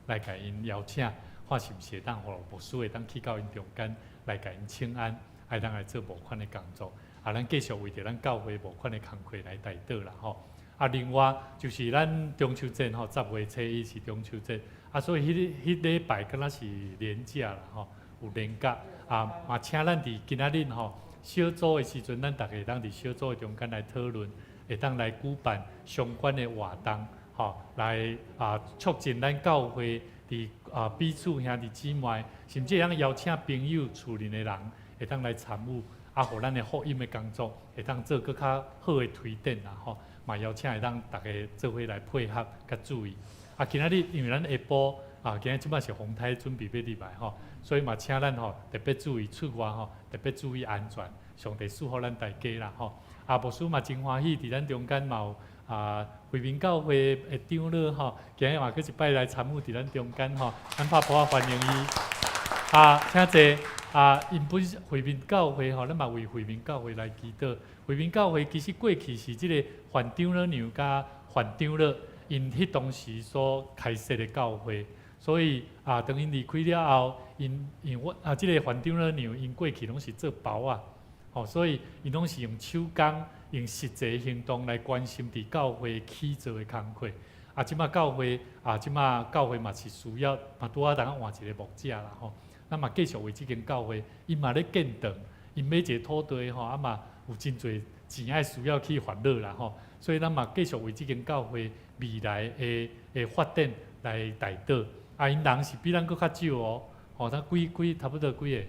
来甲因邀请，看是毋是会当互牧师会当去到因中间来甲因请安，会当来做募款的工作。咱继续为着咱教会募款的工课来代祷啦吼。另外就是咱中秋节吼，10月初1是中秋节。所以迄礼拜敢若是连假啦吼，有连假嘛，请咱伫今仔日吼小组的时阵，咱大家当伫小组的中间来讨论，会当来举办相关的活动吼，来促进咱教会伫彼此兄弟姊妹，甚至会邀请朋友厝里的人会当来参与，互咱的福音的工作会当做更较好的推展啦吼，嘛邀请会当大家做伙来配合甲注意。今仔日因为咱下晡今仔即摆是风台准备要入来吼，所以嘛请咱特别注意出外特别注意安全，上帝祝福咱大家啦吼。牧师嘛真欢喜，伫咱中间嘛有惠民教会的长老吼，今日嘛佫一摆来参与伫咱中间吼，咱拍鼓欢迎伊。请坐因本惠民教会咱嘛为惠民教会来祈祷。惠民教会其实过去是即个范长老娘甲范长老。因迄当时所开设的教会，所以当因离开了后，因即个范长老娘因过去拢是做包所以因拢是用手工、用实际行动来关心伫教会起做的工课。啊，即马教会嘛是需要嘛拄啊，当下换一个牧者啦吼。咱嘛继续为即间教会，伊嘛咧建堂，因买一个土地吼，啊嘛有真侪钱爱需要去烦恼啦吼。所以咱嘛继续为即间教会未来的发展来带导。啊，因人是比咱佫较少哦，吼，他差不多几个，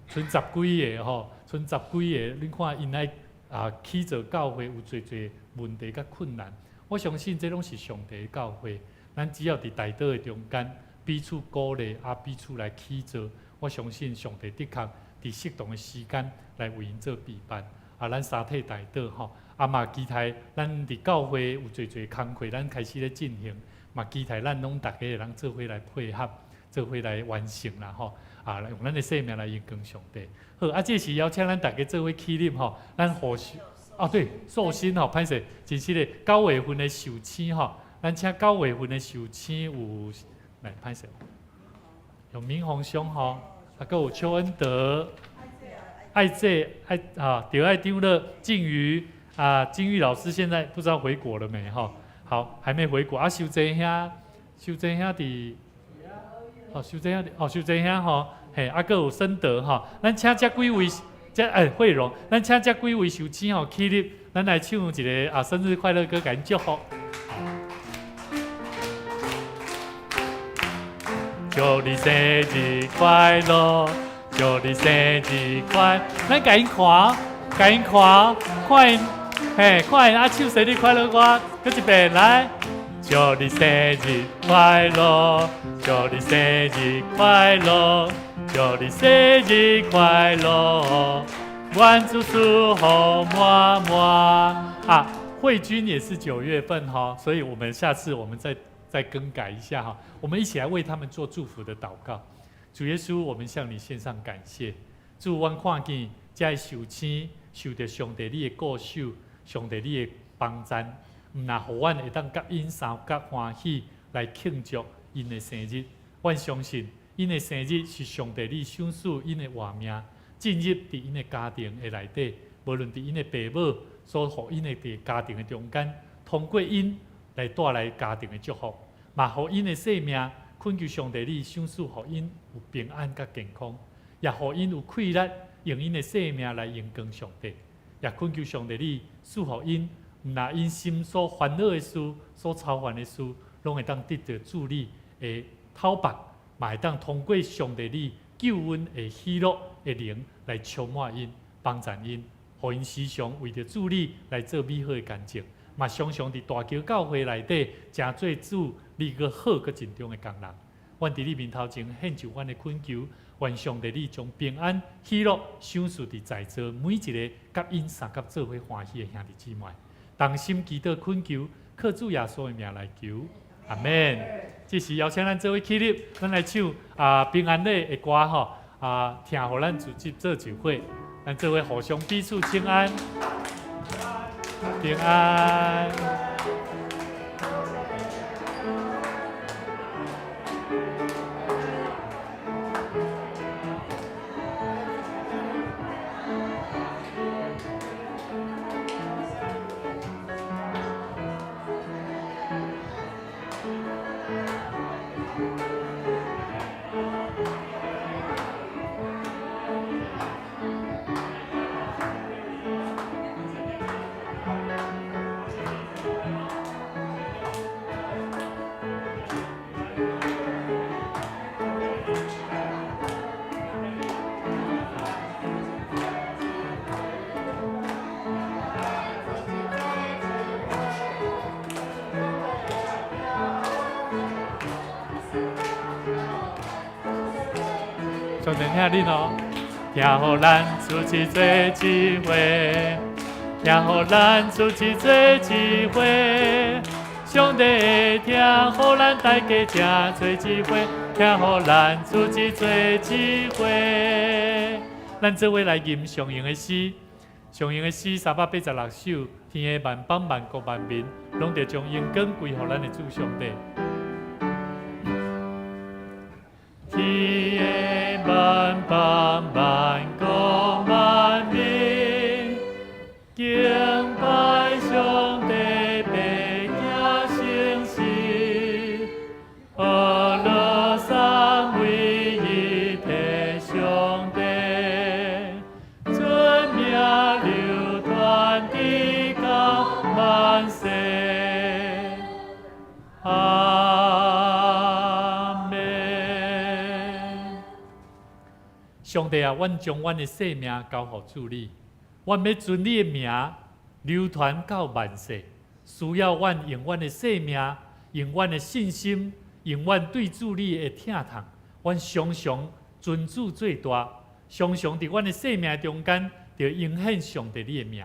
剩10几个吼，剩10几个，恁看因爱起造教会有侪问题甲困难。我相信这拢是上帝的教会，咱只要伫带导的中间彼此鼓励，彼此来起造，我相信上帝的确伫适当的时间来为因做备办。咱三体带导吼，嘛期待咱伫教会有侪工课，咱开始咧进行，嘛期待咱拢大家会人做伙来配合，做伙来完成啦吼。用咱的生命来荣光上帝。好，这是邀请咱大家做伙起立吼，咱互相。对，寿星吼，歹势，真是咧9月份的寿星吼，咱请9月份的寿星有来歹势，有明宏兄吼，还有邱恩德、爱刘爱丢乐、静瑜金玉老师现在不知道回国了没吼？好，还没回国修真兄伫，修真兄吼，嘿，还有森德吼，咱请这几位。慧荣，咱请这几位寿星吼起立，咱来唱一个生日快乐歌，给因祝福。祝你生日快乐，祝你生日快乐，咱给因看，看因，看因唱生日快乐歌，搁一遍来。祝你生日快乐，祝你生日快乐。祝你生日快乐，愿主祝福满满。慧君也是9月份哈，所以我们下次再更改一下哈，我们一起来为他们做祝福的祷告。主耶稣，我们向你献上感谢，主，阮看见这些寿星受到上帝你的顾守，上帝你的帮赞，唔那互阮会当甲因三甲欢喜来庆祝因的生日，阮相信。因的生日是上帝你赏赐因的活命，进入伫因的家庭的内底，无论伫因的父母所互因的家庭的中间，通过因来带来家庭的祝福，嘛互因的生命，恳求上帝你赏赐互因有平安甲健康，也互因有气力用因的生命来荣光上帝，也恳求上帝你赐互因，毋拿因心所烦恼的事、所操烦的事，拢会当得到主你的讨白。嘛会当通过上帝你救恩的喜乐的灵来充满因，帮助因，互因时常为着主你来做美好的工作，嘛常常伫大桥教会内底，成做主你个好个尽忠的工人。阮伫你面头前献上阮的恳求，愿上帝你将平安喜乐赏赐伫在座每一个甲因三甲做伙欢喜的兄弟姊妹，同心祈祷恳求，靠主耶稣的名来求。阿门。这时邀请咱做伙起立，咱来唱平安礼的歌吼，听互咱自己做聚会，咱做伙互相彼此请安，平安。上帝听恁哦，听互咱出去做一回，听互咱出去做一回。上帝会听，互咱大家听做一回，听互咱出去做一回。咱做伙来吟上行的诗，上行的诗386首，天的万邦万国万民，拢得将荣光归互咱的主上帝。天的万邦万国万民，敬拜上帝，白行上帝啊，阮将阮的性命交予主你，阮要尊你的名流传到万世，需要阮用阮的性命，用阮的信心，用阮对主你的疼痛，阮常常尊主最大，常常伫阮的性命中间，就影响上帝你的名。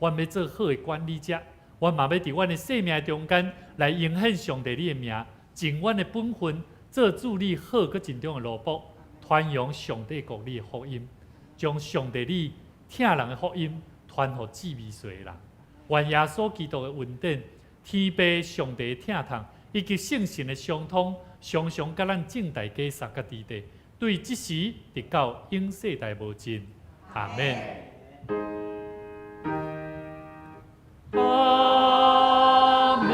阮要做好的管理者，阮嘛要伫阮的性命中间来影响上帝你的名，尽阮的本分，做主你好搁尽忠的奴仆，传扬上帝国里的福音，将上帝你疼人的福音传予至未遂的人。愿耶稣基督的恩典、天父上帝的疼痛以及圣神的相通，常常甲咱正大家撒甲伫地，对即时直到永世代无尽。阿免。阿免。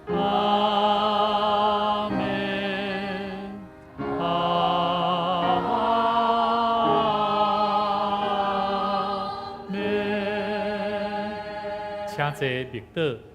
阿免。阿免。请坐，默祷。